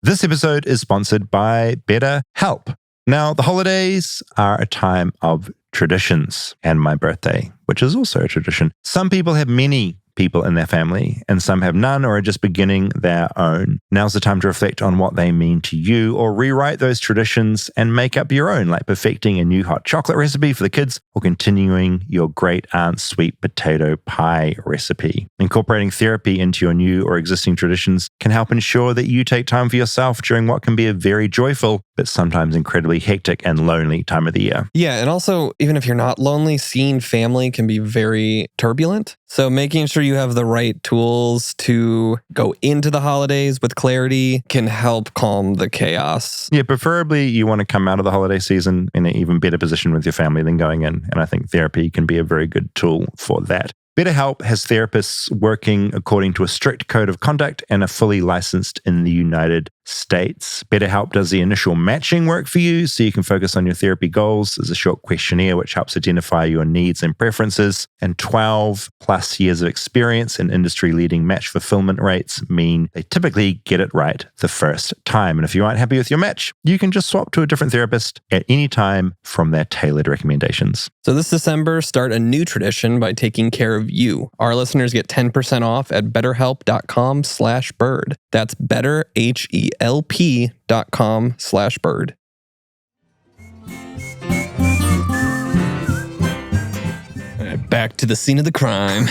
This episode is sponsored by BetterHelp. Now, the holidays are a time of traditions, and my birthday, which is also a tradition. Some people have many people in their family, and some have none or are just beginning their own. Now's the time to reflect on what they mean to you or rewrite those traditions and make up your own, like perfecting a new hot chocolate recipe for the kids or continuing your great aunt's sweet potato pie recipe. Incorporating therapy into your new or existing traditions can help ensure that you take time for yourself during what can be a very joyful but sometimes incredibly hectic and lonely time of the year. Yeah, and also, even if you're not lonely, seeing family can be very turbulent. So making sure you have the right tools to go into the holidays with clarity can help calm the chaos. Yeah, preferably you want to come out of the holiday season in an even better position with your family than going in. And I think therapy can be a very good tool for that. BetterHelp has therapists working according to a strict code of conduct and are fully licensed in the United States. BetterHelp does the initial matching work for you so you can focus on your therapy goals. There's a short questionnaire which helps identify your needs and preferences. And 12 plus years of experience and industry-leading match fulfillment rates mean they typically get it right the first time. And if you aren't happy with your match, you can just swap to a different therapist at any time from their tailored recommendations. So this December, start a new tradition by taking care of you. Our listeners get 10% off at betterhelp.com/bird. That's betterhelp.com/bird. Back to the scene of the crime.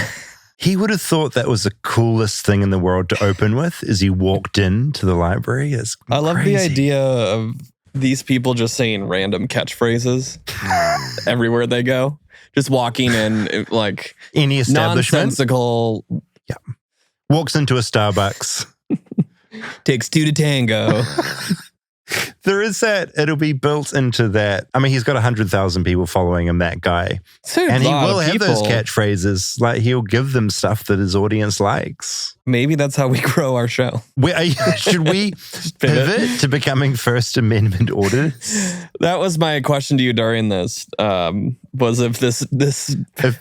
He would have thought that was the coolest thing in the world to open with as he walked into the library. It's I love crazy. the idea of these people just saying random catchphrases everywhere they go. Just walking in like Any establishment. nonsensical. Walks into a Starbucks. Takes two to tango. There is that. It'll be built into that. I mean, he's got 100,000 people following him, that guy. And he will have those catchphrases. Like, he'll give them stuff that his audience likes. Maybe that's how we grow our show. Should we pivot to becoming First Amendment auditors? That was my question to you during this. Was if this If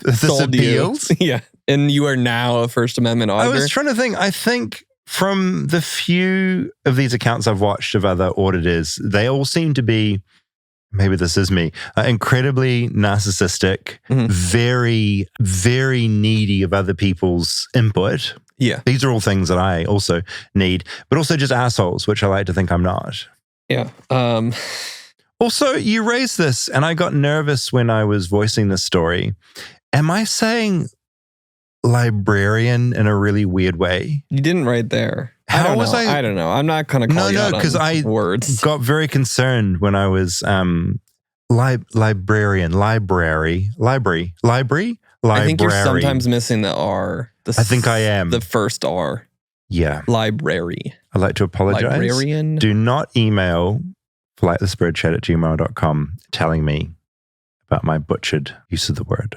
this sold you. appeals? Yeah. And you are now a First Amendment I auditor. was trying to think. I think from the few of these accounts I've watched of other auditors, they all seem to be, maybe this is me, incredibly narcissistic, very, very needy of other people's input. Yeah. These are all things that I also need, but also just assholes, which I like to think I'm not. Yeah. Also, you raised this, and I got nervous when I was voicing this story. Am I saying librarian in a really weird way? You didn't right there. How was I? I don't know. I'm not going to call you out on because I words. got very concerned when I was librarian, library. I think you're sometimes missing the R. I think I am. The first R. Yeah. Library. I'd like to apologize. Librarian. Do not email flightlessbirdchat@gmail.com telling me about my butchered use of the word.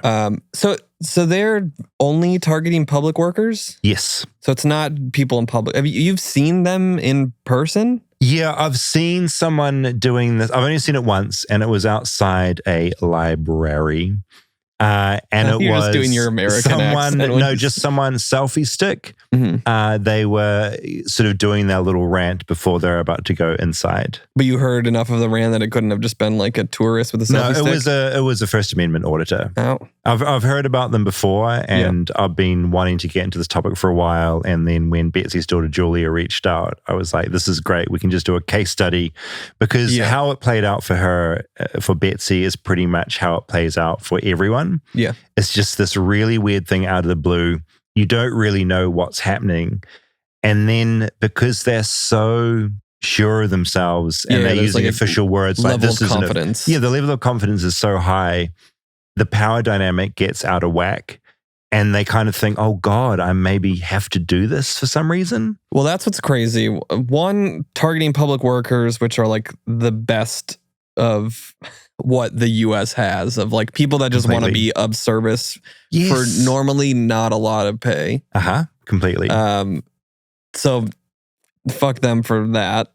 So they're only targeting public workers? Yes. So it's not people in public. You've seen them in person? Yeah, I've seen someone doing this. I've only seen it once, and it was outside a library. And it You're was just doing your American someone, accent. no, just someone selfie stick. Mm-hmm. They were sort of doing their little rant before they're about to go inside. But you heard enough of the rant that it couldn't have just been like a tourist with a selfie stick? No, it was a First Amendment auditor. Oh. I've heard about them before, and I've been wanting to get into this topic for a while. And then when Betsy's daughter Julia reached out, I was like, this is great. We can just do a case study, because how it played out for her, for Betsy, is pretty much how it plays out for everyone. Yeah. It's just this really weird thing out of the blue. You don't really know what's happening. And then because they're so sure of themselves and they're using like official words like this is confidence. The level of confidence is so high, the power dynamic gets out of whack. And they kind of think, oh God, I maybe have to do this for some reason. Well, that's what's crazy. One, targeting public workers, which are like the best of what the US has, of like people that just want to be of service for normally not a lot of pay. Completely. So fuck them for that.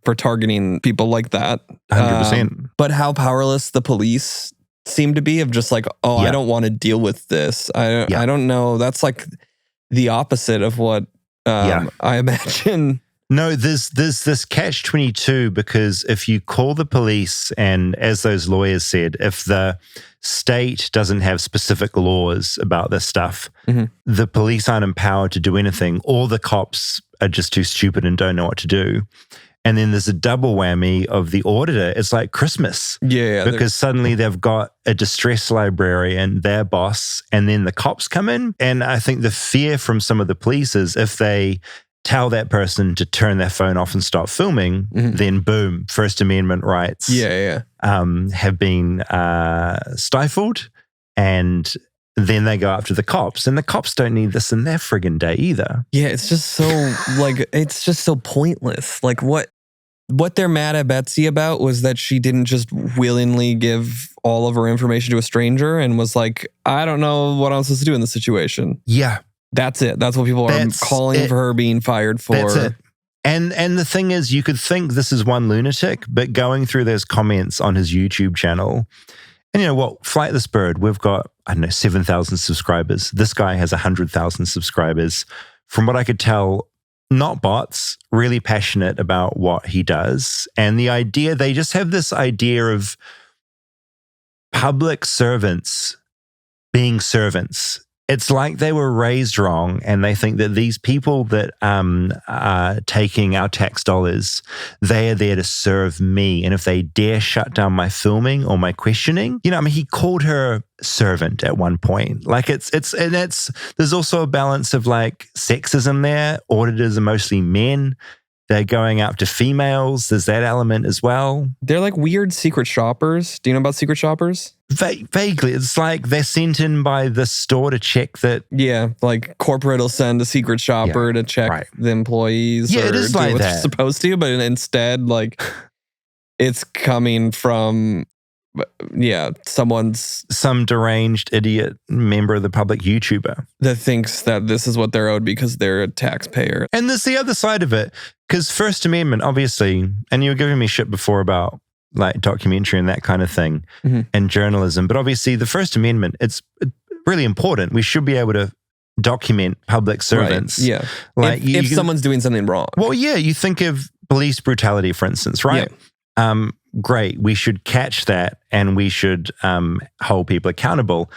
For targeting people like that. 100%. But how powerless the police seem to be, of just like, I don't want to deal with this. I don't know. That's like the opposite of what I imagine. No, there's this catch-22, because if you call the police, and as those lawyers said, if the state doesn't have specific laws about this stuff, the police aren't empowered to do anything, or the cops are just too stupid and don't know what to do. And then there's a double whammy of the auditor. It's like Christmas. Yeah. Because suddenly they've got a distressed librarian, their boss, and then the cops come in. And I think the fear from some of the police is if they tell that person to turn their phone off and stop filming, then boom, First Amendment rights have been stifled, and then they go up to the cops, and the cops don't need this in their friggin' day either. Yeah, it's just so it's just so pointless. Like what they're mad at Betsy about was that she didn't just willingly give all of her information to a stranger and was like, I don't know what I'm supposed to do in this situation. Yeah. That's it. That's what people are calling for her being fired for. That's it. And the thing is, you could think this is one lunatic, but going through those comments on his YouTube channel, and you know what, Flightless Bird, we've got, 7,000 subscribers. This guy has 100,000 subscribers. From what I could tell, not bots, really passionate about what he does. And the idea, they just have this idea of public servants being servants. It's like they were raised wrong, and they think that these people that are taking our tax dollars, they are there to serve me. And if they dare shut down my filming or my questioning, he called her servant at one point. Like there's also a balance of like sexism there. Auditors are mostly men. They're going up to females. There's that element as well. They're like weird secret shoppers. Do you know about secret shoppers? Vaguely. It's like they're sent in by the store to check that. Yeah, like corporate will send a secret shopper to check the employees. Yeah, it is like what that. They're supposed to, but instead, like, it's coming from, some deranged idiot member of the public YouTuber that thinks that this is what they're owed because they're a taxpayer. And there's the other side of it, because First Amendment, obviously, and you were giving me shit before about like documentary and that kind of thing and journalism, but obviously the First Amendment, it's really important. We should be able to document public servants. Right. Yeah. Like if someone's doing something wrong. Well, yeah, you think of police brutality, for instance, right? Yeah. Great. We should catch that, and we should hold people accountable.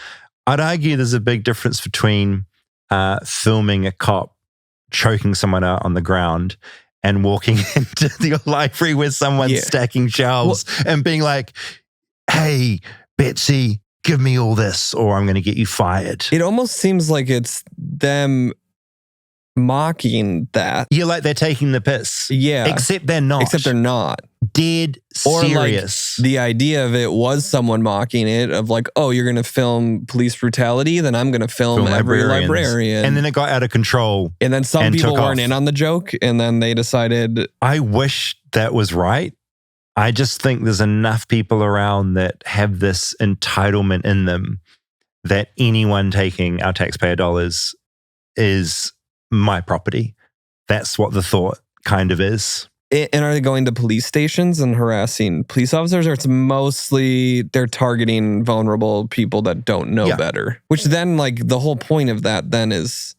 I'd argue there's a big difference between filming a cop choking someone out on the ground and walking into the library where someone's stacking shelves and being like, hey, Betsy, give me all this or I'm going to get you fired. It almost seems like it's them mocking that. Yeah, like they're taking the piss. Yeah. Except they're not. Dead serious. Like the idea of it was someone mocking it, of like, oh, you're going to film police brutality, then I'm going to film every librarian. And then it got out of control. And then some people weren't in on the joke, and then they decided. I wish that was right. I just think there's enough people around that have this entitlement in them that anyone taking our taxpayer dollars is my property. That's what the thought kind of is. And are they going to police stations and harassing police officers, or it's mostly they're targeting vulnerable people that don't know better? Which then, like, the whole point of that then is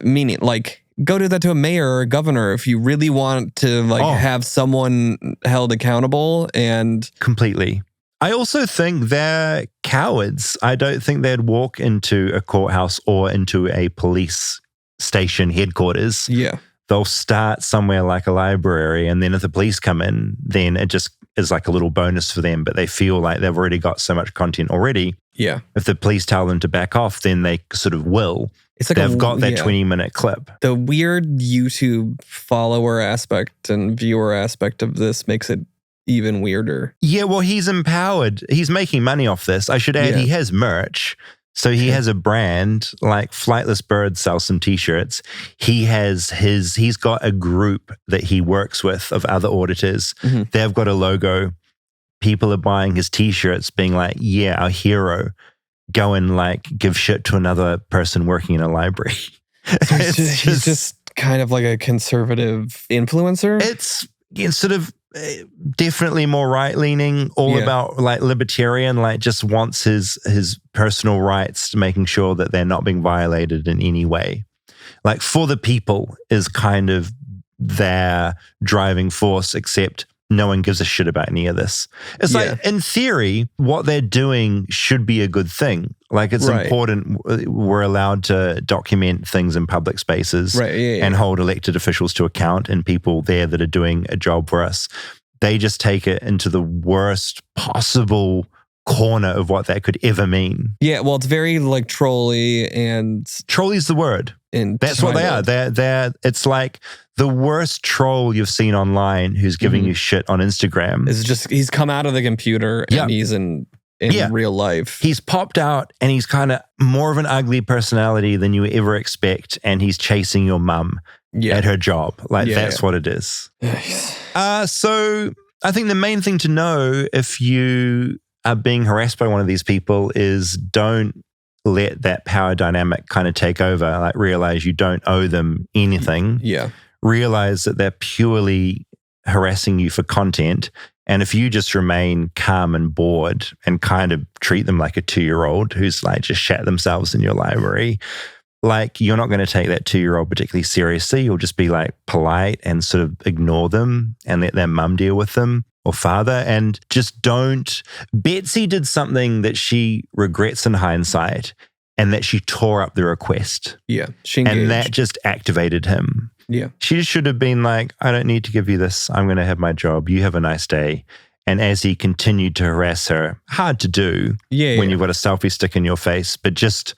meaning, like, go do that to a mayor or a governor if you really want to, like, have someone held accountable. And completely. I also think they're cowards. I don't think they'd walk into a courthouse or into a police station headquarters. Yeah. They'll start somewhere like a library, and then if the police come in, then it just is like a little bonus for them, but they feel like they've already got so much content already. Yeah. If the police tell them to back off, then they sort of will. It's like they've got that 20-minute clip. The weird YouTube follower aspect and viewer aspect of this makes it even weirder. Yeah, well, he's empowered. He's making money off this. I should add, he has merch. So he has a brand, like Flightless Bird sells some t-shirts. He's got a group that he works with of other auditors. They've got a logo. People are buying his t-shirts being like, yeah, our hero. Go and like give shit to another person working in a library. He's just kind of like a conservative influencer. It's sort of definitely more right-leaning, all about like libertarian, like just wants his personal rights, making sure that they're not being violated in any way. Like for the people is kind of their driving force, except no one gives a shit about any of this. It's like, in theory, what they're doing should be a good thing. Like it's important we're allowed to document things in public spaces and hold elected officials to account and people there that are doing a job for us. They just take it into the worst possible corner of what that could ever mean. Yeah, well, it's very like trolly and Trolley's the word. That's what they are. They're it's like the worst troll you've seen online who's giving you shit on Instagram. It's just he's come out of the computer and he's in real life. He's popped out and he's kind of more of an ugly personality than you ever expect, and he's chasing your mum at her job. Like that's what it is. So I think the main thing to know if you are being harassed by one of these people is don't let that power dynamic kind of take over. Like realize you don't owe them anything. Yeah. Realize that they're purely harassing you for content. And if you just remain calm and bored and kind of treat them like a 2-year-old who's like just shat themselves in your library, like you're not going to take that 2-year-old particularly seriously. You'll just be like polite and sort of ignore them and let their mum deal with them or father, and just don't. Betsy did something that she regrets in hindsight, and that she tore up the request. Yeah, she engaged. And that just activated him. Yeah. She should have been like, I don't need to give you this. I'm going to have my job. You have a nice day. And as he continued to harass her, hard to do when you've got a selfie stick in your face, but just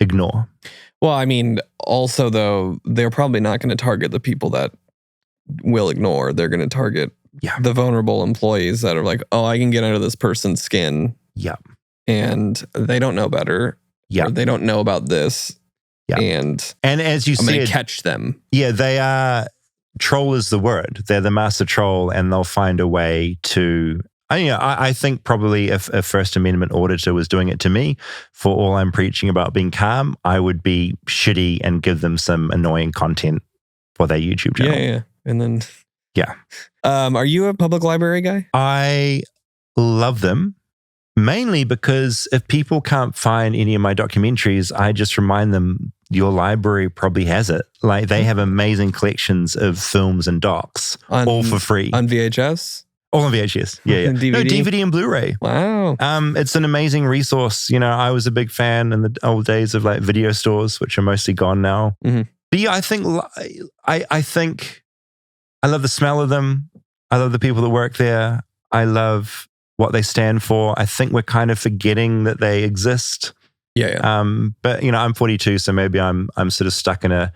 ignore. Well, I mean, also though, they're probably not going to target the people that will ignore. They're going to target the vulnerable employees that are like, oh, I can get under this person's skin. Yeah. And they don't know better. Yeah. Or they don't know about this. Yeah. And as you said, I'm going to catch them. Yeah, they are. Troll is the word. They're the master troll, and they'll find a way to. I think probably if a First Amendment auditor was doing it to me, for all I'm preaching about being calm, I would be shitty and give them some annoying content for their YouTube channel. Yeah. And then. Yeah. Are you a public library guy? I love them. Mainly because if people can't find any of my documentaries, I just remind them your library probably has it. Like they have amazing collections of films and docs, all for free. On VHS? All on VHS. Yeah. DVD? No, DVD and Blu-ray. Wow. It's an amazing resource. You know, I was a big fan in the old days of like video stores, which are mostly gone now. Mm-hmm. But yeah, I think I love the smell of them. I love the people that work there. I love what they stand for. I think we're kind of forgetting that they exist. Yeah. But you know, I'm 42, so maybe I'm sort of stuck in an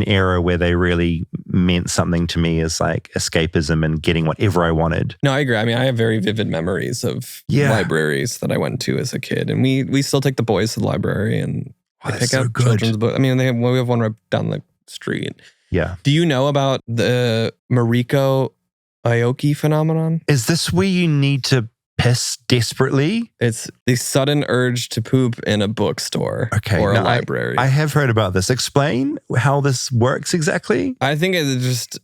era where they really meant something to me as like escapism and getting whatever I wanted. No, I agree. I mean, I have very vivid memories of libraries that I went to as a kid, and we still take the boys to the library and pick out children's books. I mean, we have one right down the street. Yeah. Do you know about the Mariko Aoki phenomenon? Is this where you need to piss desperately? It's the sudden urge to poop in a bookstore or a library. I have heard about this. Explain how this works exactly. I think it's just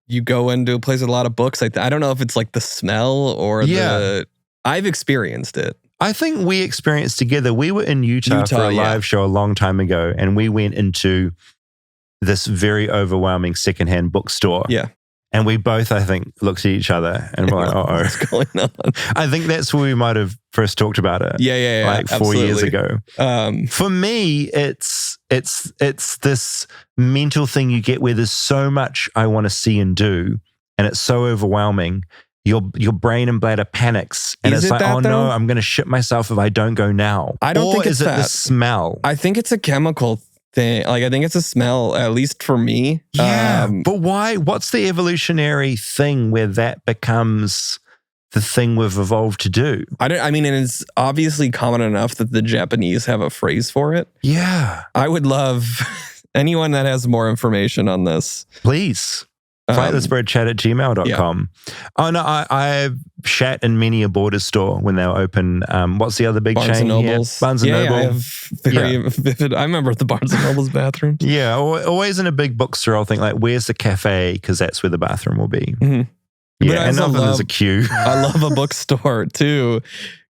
you go into a place with a lot of books. Like I don't know if it's like the smell or I've experienced it. I think we experienced together. We were in Utah for a live show a long time ago, and we went into this very overwhelming secondhand bookstore. Yeah. And we both, I think, looked at each other and were like, uh-oh. What's going on? I think that's where we might have first talked about it. Yeah. Like 4 years ago. For me, it's this mental thing you get where there's so much I want to see and do, and it's so overwhelming. Your brain and bladder panics. And it's like, oh no, I'm going to shit myself if I don't go now. I don't think it's that. Or is it the smell? I think it's a chemical thing. Like I think it's a smell, at least for me. Yeah, but why? What's the evolutionary thing where that becomes the thing we've evolved to do? I mean, and it's obviously common enough that the Japanese have a phrase for it. Yeah. I would love anyone that has more information on this. Please. Flightlessbirdchat@gmail.com. Yeah. Oh no, I shat in many a border store when they were open. What's the other big Barnes chain and Nobles. Here? Barnes and Noble. I have very vivid. I remember the Barnes and Noble's bathroom. Yeah, always in a big bookstore, I'll think like, where's the cafe? Because that's where the bathroom will be. Mm-hmm. Yeah, and often there's a queue. I love a bookstore too,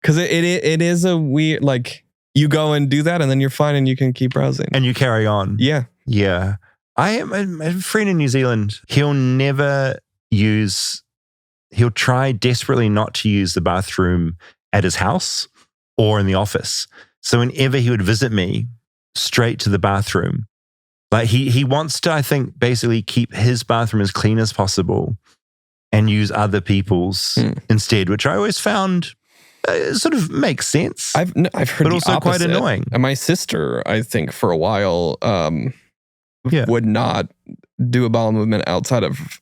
because it is a weird, like you go and do that and then you're fine and you can keep browsing. And you carry on. Yeah. Yeah. I have a friend in New Zealand. He'll try desperately not to use the bathroom at his house or in the office. So whenever he would visit me, straight to the bathroom. Like he wants to, I think, basically keep his bathroom as clean as possible and use other people's instead, which I always found It sort of makes sense. I've heard but the also quite opposite. annoying. And my sister, I think, for a while, would not do a bowel movement outside of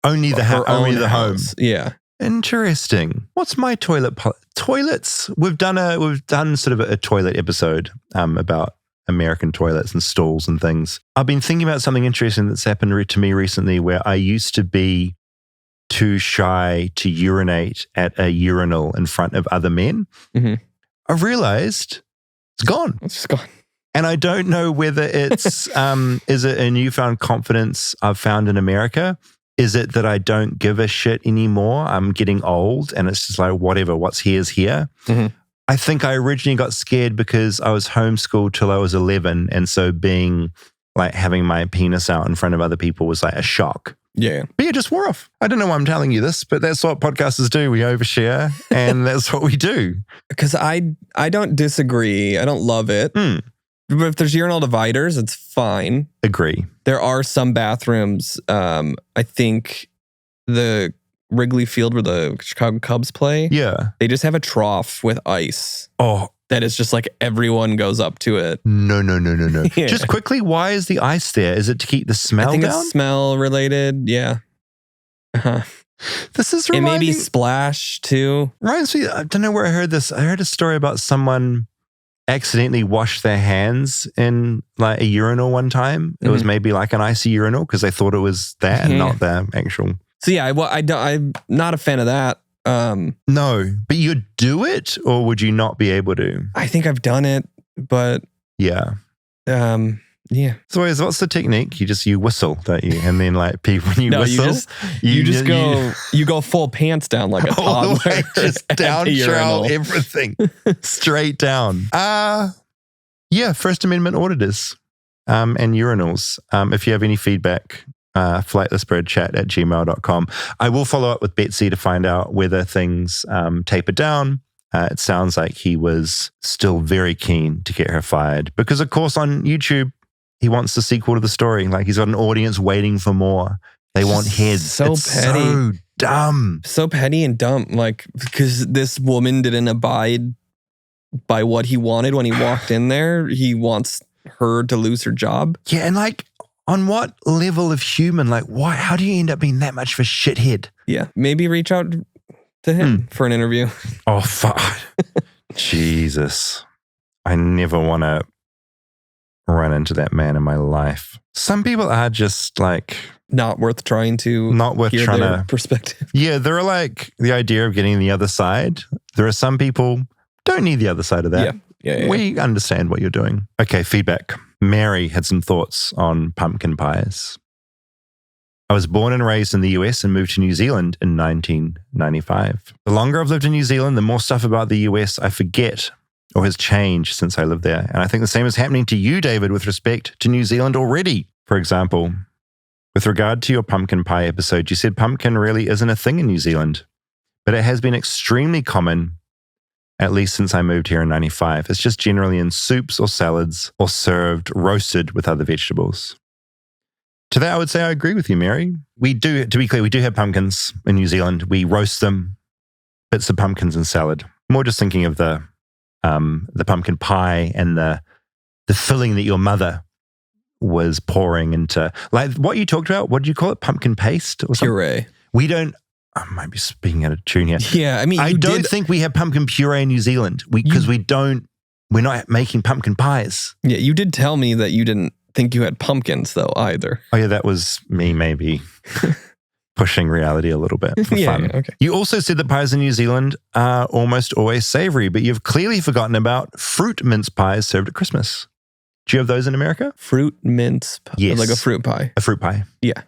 only the home. House. Yeah. Interesting. What's my toilets? We've done sort of a toilet episode about American toilets and stalls and things. I've been thinking about something interesting that's happened to me recently, where I used to be too shy to urinate at a urinal in front of other men. Mm-hmm. I've realized it's gone. It's just gone. And I don't know whether it's, is it a newfound confidence I've found in America? Is it that I don't give a shit anymore? I'm getting old and it's just like, whatever, what's here is here. Mm-hmm. I think I originally got scared because I was homeschooled till I was 11. And so having my penis out in front of other people was like a shock. Yeah. But yeah, just wore off. I don't know why I'm telling you this, but that's what podcasters do. We overshare and that's what we do. Because I don't disagree. I don't love it. But if there's urinal dividers, it's fine. Agree. There are some bathrooms, I think the Wrigley Field where the Chicago Cubs play. Yeah. They just have a trough with ice. Oh. That is just like everyone goes up to it. No. Yeah. Just quickly, why is the ice there? Is it to keep the smell down? I think it's smell related. Yeah. Uh-huh. This is reminding... And maybe splash too. Reminds me, I don't know where I heard this. I heard a story about someone accidentally washed their hands in like a urinal one time. It was maybe like an icy urinal because they thought it was that and not the actual. So yeah, I'm not a fan of that. No, but you'd do it, or would you not be able to? I think I've done it, but yeah. Yeah. So what's the technique? You whistle, don't you? And then like people, when you whistle, you go full pants down like a toddler. Way, just down trowel everything straight down. Yeah. First Amendment auditors and urinals. If you have any feedback, flightlessbirdchat@gmail.com. I will follow up with Betsy to find out whether things tapered down. It sounds like he was still very keen to get her fired because, of course, on YouTube, he wants the sequel to the story. Like he's got an audience waiting for more. They want heads. It's petty. So dumb. So petty and dumb. Like, because this woman didn't abide by what he wanted when he walked in there. He wants her to lose her job. Yeah, and like, on what level of human? Like, why? How do you end up being that much of a shithead? Yeah, maybe reach out to him for an interview. Oh, fuck. Jesus. I never want to run into that man in my life. Some people are just like... Not worth trying to hear their perspective. Yeah, they're like the idea of getting the other side. There are some people don't need the other side of that. Yeah. We understand what you're doing. Okay, feedback. Mary had some thoughts on pumpkin pies. I was born and raised in the US and moved to New Zealand in 1995. The longer I've lived in New Zealand, the more stuff about the US I forget or has changed since I lived there. And I think the same is happening to you, David, with respect to New Zealand already. For example, with regard to your pumpkin pie episode, you said pumpkin really isn't a thing in New Zealand, but it has been extremely common, at least since I moved here in 95. It's just generally in soups or salads or served roasted with other vegetables. To that, I would say I agree with you, Mary. We do, to be clear, we do have pumpkins in New Zealand. We roast them, bits of pumpkins in salad. More just thinking of the pumpkin pie and the filling that your mother was pouring into, like what you talked about. What did you call it? Pumpkin paste or something? Puree. We don't. I might be speaking out of tune here. Yeah, I mean, I don't think we have pumpkin puree in New Zealand because we're not making pumpkin pies. Yeah, you did tell me that you didn't think you had pumpkins though either. Oh yeah, that was me maybe pushing reality a little bit for fun. Yeah, okay. You also said that pies in New Zealand are almost always savory, but you've clearly forgotten about fruit mince pies served at Christmas. Do you have those in America? Fruit mince pie? Yes. Like a fruit pie? A fruit pie. Yeah,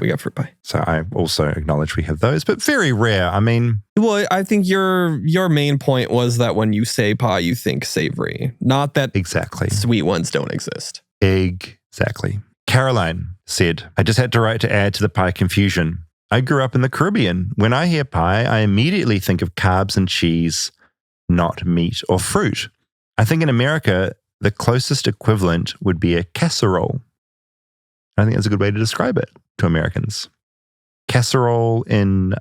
we got fruit pie. So I also acknowledge we have those, but very rare. I mean... Well, I think your main point was that when you say pie, you think savory. Not that exactly sweet ones don't exist. Exactly. Caroline said, I just had to write to add to the pie confusion. I grew up in the Caribbean. When I hear pie, I immediately think of carbs and cheese, not meat or fruit. I think in America, the closest equivalent would be a casserole. I think that's a good way to describe it to Americans. casserole in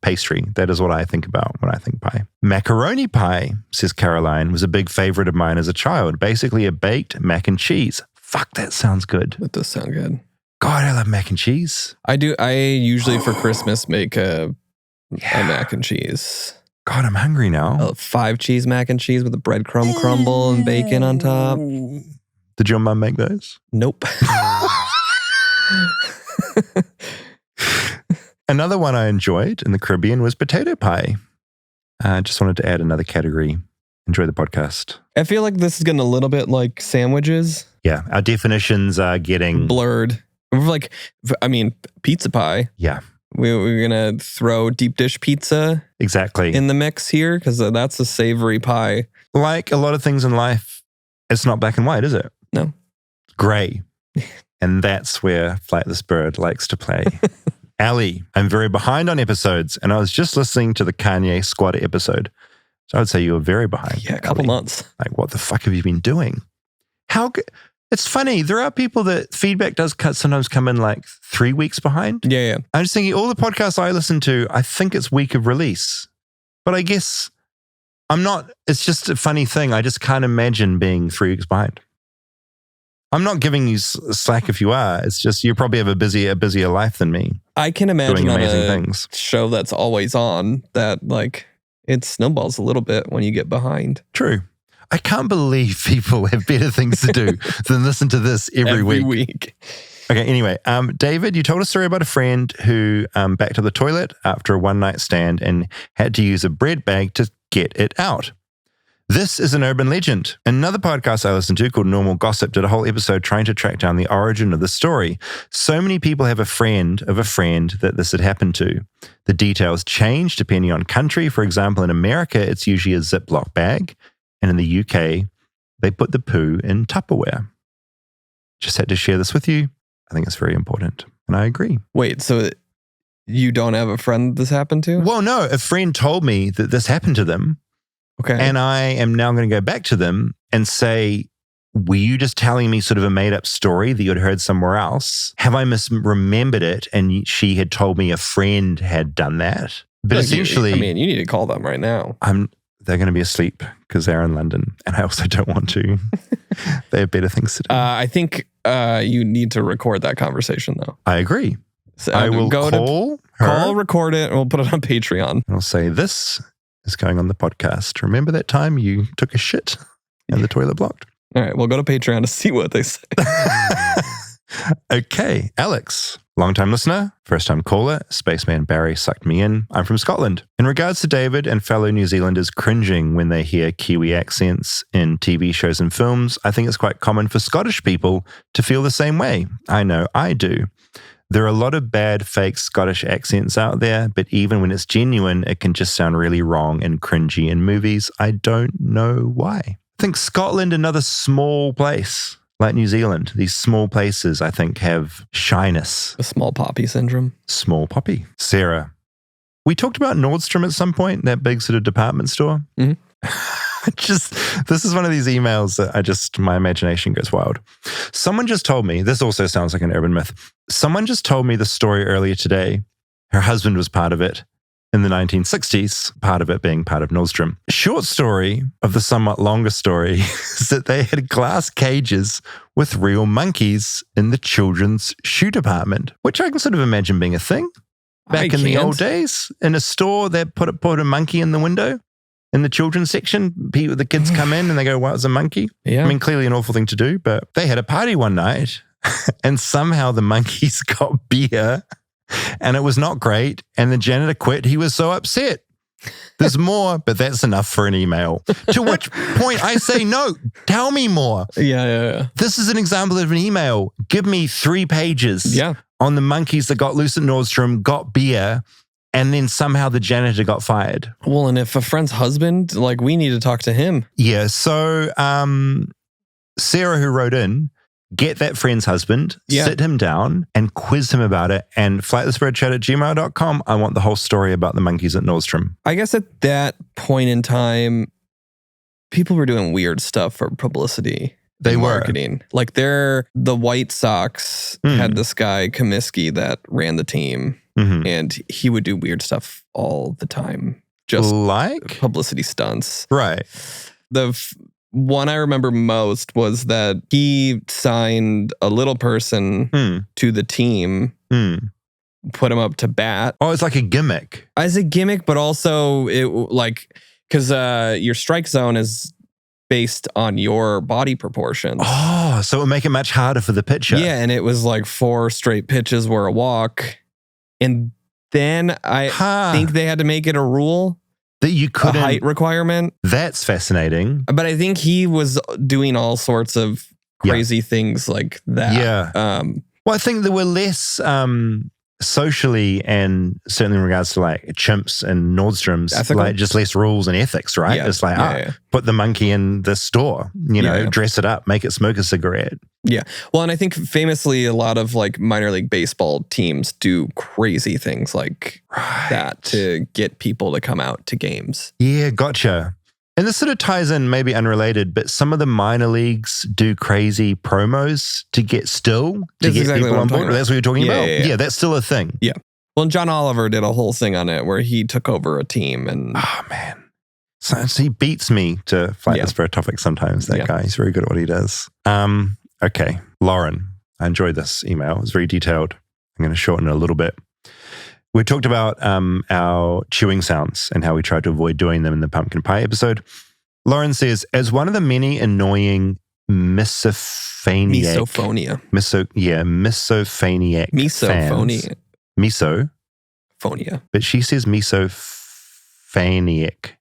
pastry. That is what I think about when I think pie. Macaroni pie, says Caroline, was a big favorite of mine as a child. Basically a baked mac and cheese. Fuck, that sounds good. That does sound good. God, I love mac and cheese. I do. I usually for Christmas make a mac and cheese. God, I'm hungry now. A 5 cheese mac and cheese with a breadcrumb crumble and bacon on top. Did your mum make those? Nope. Another one I enjoyed in the Caribbean was potato pie. I just wanted to add another category. Enjoy the podcast. I feel like this is getting a little bit like sandwiches. Yeah, our definitions are getting blurred. We're like, I mean, pizza pie. Yeah. We're going to throw deep dish pizza exactly in the mix here because that's a savory pie. Like a lot of things in life, it's not black and white, is it? No. Gray. And that's where Flightless Bird likes to play. Ali, I'm very behind on episodes, and I was just listening to the Kanye Squad episode. So I would say you were very behind. Yeah, a couple months. Like, what the fuck have you been doing? How good? It's funny. There are people that feedback does sometimes come in like 3 weeks behind. Yeah. I'm just thinking all the podcasts I listen to, I think it's week of release. But I guess I'm not. It's just a funny thing. I just can't imagine being 3 weeks behind. I'm not giving you slack if you are. It's just you probably have a busier life than me. I can imagine doing amazing on a things. Show that's always on that like it snowballs a little bit when you get behind. True. I can't believe people have better things to do than listen to this every week. Okay, anyway, David, you told a story about a friend who backed up the toilet after a one-night stand and had to use a bread bag to get it out. This is an urban legend. Another podcast I listened to called Normal Gossip did a whole episode trying to track down the origin of the story. So many people have a friend of a friend that this had happened to. The details change depending on country. For example, in America, it's usually a Ziploc bag. And in the UK, they put the poo in Tupperware. Just had to share this with you. I think it's very important. And I agree. Wait, so you don't have a friend this happened to? Well, no. A friend told me that this happened to them. Okay. And I am now going to go back to them and say, were you just telling me sort of a made up story that you had heard somewhere else? Have I misremembered it? And she had told me a friend had done that. But like essentially, you need to call them right now. They're going to be asleep because they're in London. And I also don't want to. They have better things to do. I think you need to record that conversation though. I agree. So I will call her. Record it, and we'll put it on Patreon. And I'll say, this is going on the podcast. Remember that time you took a shit and the toilet blocked? All right, we'll go to Patreon to see what they say. Okay, Alex, long-time listener, first-time caller, Spaceman Barry sucked me in. I'm from Scotland. In regards to David and fellow New Zealanders cringing when they hear Kiwi accents in TV shows and films, I think it's quite common for Scottish people to feel the same way. I know I do. There are a lot of bad fake Scottish accents out there, but even when it's genuine, it can just sound really wrong and cringy in movies. I don't know why. I think Scotland, another small place like New Zealand, these small places, I think, have shyness. The small poppy syndrome. Small poppy. Sarah, we talked about Nordstrom at some point, that big sort of department store. Mm-hmm. This is one of these emails that my imagination goes wild. Someone just told me, this also sounds like an urban myth. Someone just told me the story earlier today. Her husband was part of it in the 1960s, part of it being part of Nordstrom. Short story of the somewhat longer story is that they had glass cages with real monkeys in the children's shoe department, which I can sort of imagine being a thing back in the old days. In a store, they put a monkey in the window. In the children's section, the kids come in and they go, wow, it's a monkey. Yeah. I mean, clearly an awful thing to do, but they had a party one night and somehow the monkeys got beer and it was not great. And the janitor quit. He was so upset. There's more, but that's enough for an email. To which point I say, no, tell me more. Yeah. This is an example of an email. Give me 3 pages on the monkeys that got loose at Nordstrom, got beer, and then somehow the janitor got fired. Well, and if a friend's husband, like, we need to talk to him. Yeah, so Sarah, who wrote in, get that friend's husband, sit him down, and quiz him about it. And flightlessbirdchat@gmail.com. I want the whole story about the monkeys at Nordstrom. I guess at that point in time, people were doing weird stuff for publicity. They were. Marketing. Like the White Sox had this guy, Comiskey, that ran the team. Mhm. and he would do weird stuff all the time. Just like publicity stunts. right. The one I remember most was that he signed a little person to the team, put him up to bat. Oh, it's like a gimmick. As a gimmick, but also it like because your strike zone is based on your body proportions. Oh, so it would make it much harder for the pitcher. Yeah, and it was like 4 straight pitches were a walk. And then I think they had to make it a rule. That you couldn't. A height requirement. That's fascinating. But I think he was doing all sorts of crazy things like that. Yeah. Well, I think there were less socially and certainly in regards to like Chimps and Nordstrom's, ethical? like just less rules and ethics, right? Yeah. It's like, put the monkey in the store, dress it up, make it smoke a cigarette. Yeah. Well, and I think famously a lot of like minor league baseball teams do crazy things like that to get people to come out to games. Yeah, gotcha. And this sort of ties in, maybe unrelated, but some of the minor leagues do crazy promos to get people on board. That's what you're talking about? Yeah, that's still a thing. Yeah. Well, John Oliver did a whole thing on it where he took over a team and... Oh, man. So he beats me to Flightless Bird topic sometimes, that guy. He's very good at what he does. Okay, Lauren, I enjoyed this email. It was very detailed. I'm going to shorten it a little bit. We talked about our chewing sounds and how we tried to avoid doing them in the pumpkin pie episode. Lauren says, as one of the many annoying misophoniac fans. But she says misophoniac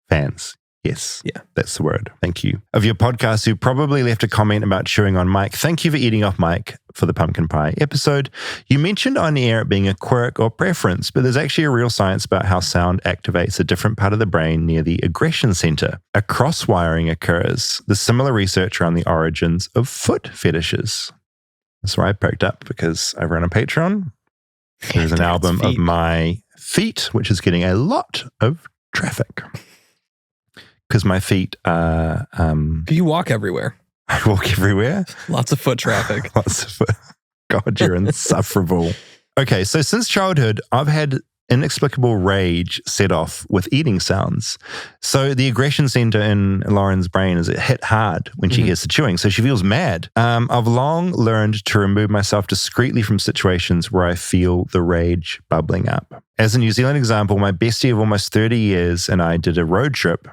fans. Yes. Yeah. That's the word. Thank you. Of your podcast who probably left a comment about chewing on Mike. Thank you for eating off Mike for the pumpkin pie episode. You mentioned on air it being a quirk or preference, but there's actually a real science about how sound activates a different part of the brain near the aggression center. A cross-wiring occurs. There's similar research around the origins of foot fetishes. That's where I perked up because I run a Patreon. There's an album of my feet, which is getting a lot of traffic. Because my feet are... you walk everywhere. I walk everywhere. Lots of foot traffic. Lots of foot. God, you're insufferable. Okay, so since childhood, I've had inexplicable rage set off with eating sounds. So the aggression center in Lauren's brain is it hit hard when she hears the chewing. So she feels mad. I've long learned to remove myself discreetly from situations where I feel the rage bubbling up. As a New Zealand example, my bestie of almost 30 years and I did a road trip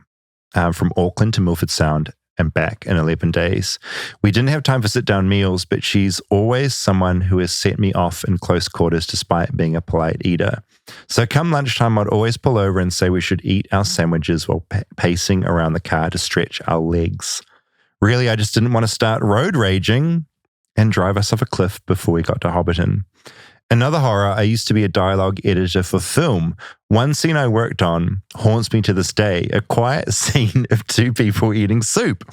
from Auckland to Milford Sound and back in 11 days. We didn't have time for sit-down meals, but she's always someone who has set me off in close quarters despite being a polite eater. So come lunchtime, I'd always pull over and say we should eat our sandwiches while pacing around the car to stretch our legs. Really, I just didn't want to start road raging and drive us off a cliff before we got to Hobbiton. Another horror, I used to be a dialogue editor for film. One scene I worked on haunts me to this day, a quiet scene of 2 people eating soup.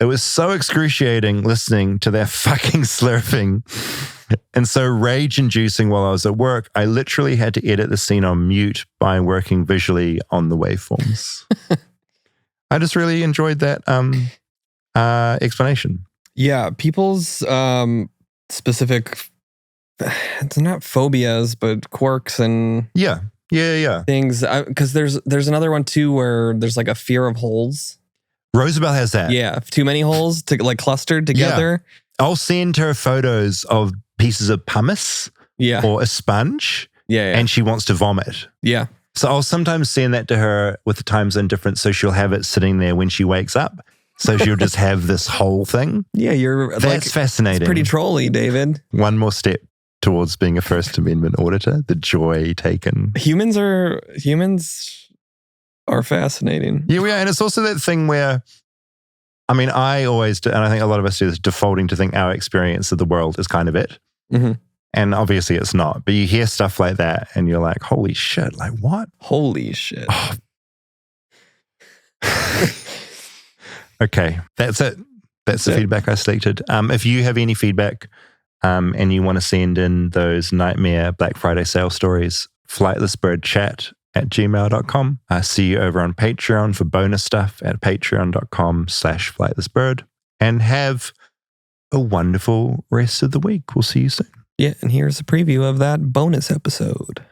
It was so excruciating listening to their fucking slurping and so rage-inducing while I was at work, I literally had to edit the scene on mute by working visually on the waveforms. I just really enjoyed that explanation. Yeah, people's specific... It's not phobias, but quirks and things. Because there's another one too where there's like a fear of holes. Roosevelt has that. Yeah, too many holes to like clustered together. Yeah. I'll send her photos of pieces of pumice or a sponge. Yeah, and she wants to vomit. Yeah. So I'll sometimes send that to her with the time zone difference, so she'll have it sitting there when she wakes up. So she'll just have this whole thing. Yeah, that's fascinating. It's pretty trolly, David. One more step towards being a First Amendment auditor, the joy taken. Humans are fascinating. Yeah, we are. And it's also that thing where, I mean, I always do, and I think a lot of us do this, defaulting to think our experience of the world is kind of it. Mm-hmm. And obviously it's not. But you hear stuff like that and you're like, holy shit, like what? Holy shit. Oh. Okay, that's it. That's the feedback I selected. If you have any feedback, and you want to send in those nightmare Black Friday sale stories, flightlessbirdchat@gmail.com. See you over on Patreon for bonus stuff at patreon.com/flightlessbird. And have a wonderful rest of the week. We'll see you soon. Yeah, and here's a preview of that bonus episode.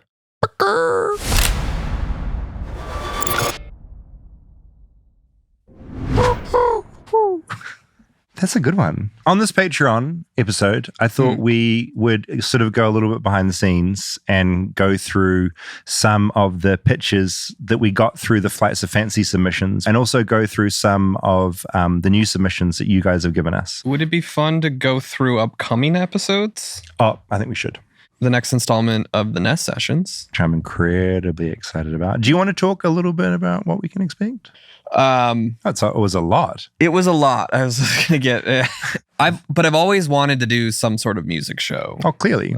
That's a good one. On this Patreon episode, I thought we would sort of go a little bit behind the scenes and go through some of the pitches that we got through the Flights of Fancy submissions and also go through some of the new submissions that you guys have given us. Would it be fun to go through upcoming episodes? Oh, I think we should. The next installment of the Nest Sessions. Which I'm incredibly excited about. Do you want to talk a little bit about what we can expect? It was a lot. It was a lot. I was going to get... I've always wanted to do some sort of music show. Oh, clearly.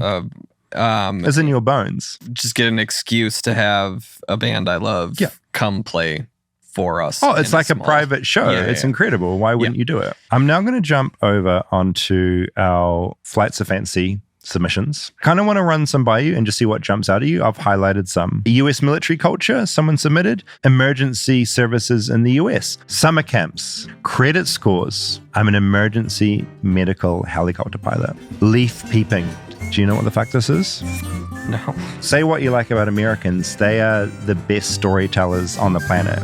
As in your bones. Just get an excuse to have a band I love come play for us. Oh, it's like a private show. It's incredible. Why wouldn't you do it? I'm now going to jump over onto our Flights of Fancy submissions. Kind of want to run some by you and just see what jumps out at you. I've highlighted some. US military culture, someone submitted. Emergency services in the US. Summer camps. Credit scores. I'm an emergency medical helicopter pilot. Leaf peeping. Do you know what the fuck this is? No. Say what you like about Americans. They are the best storytellers on the planet.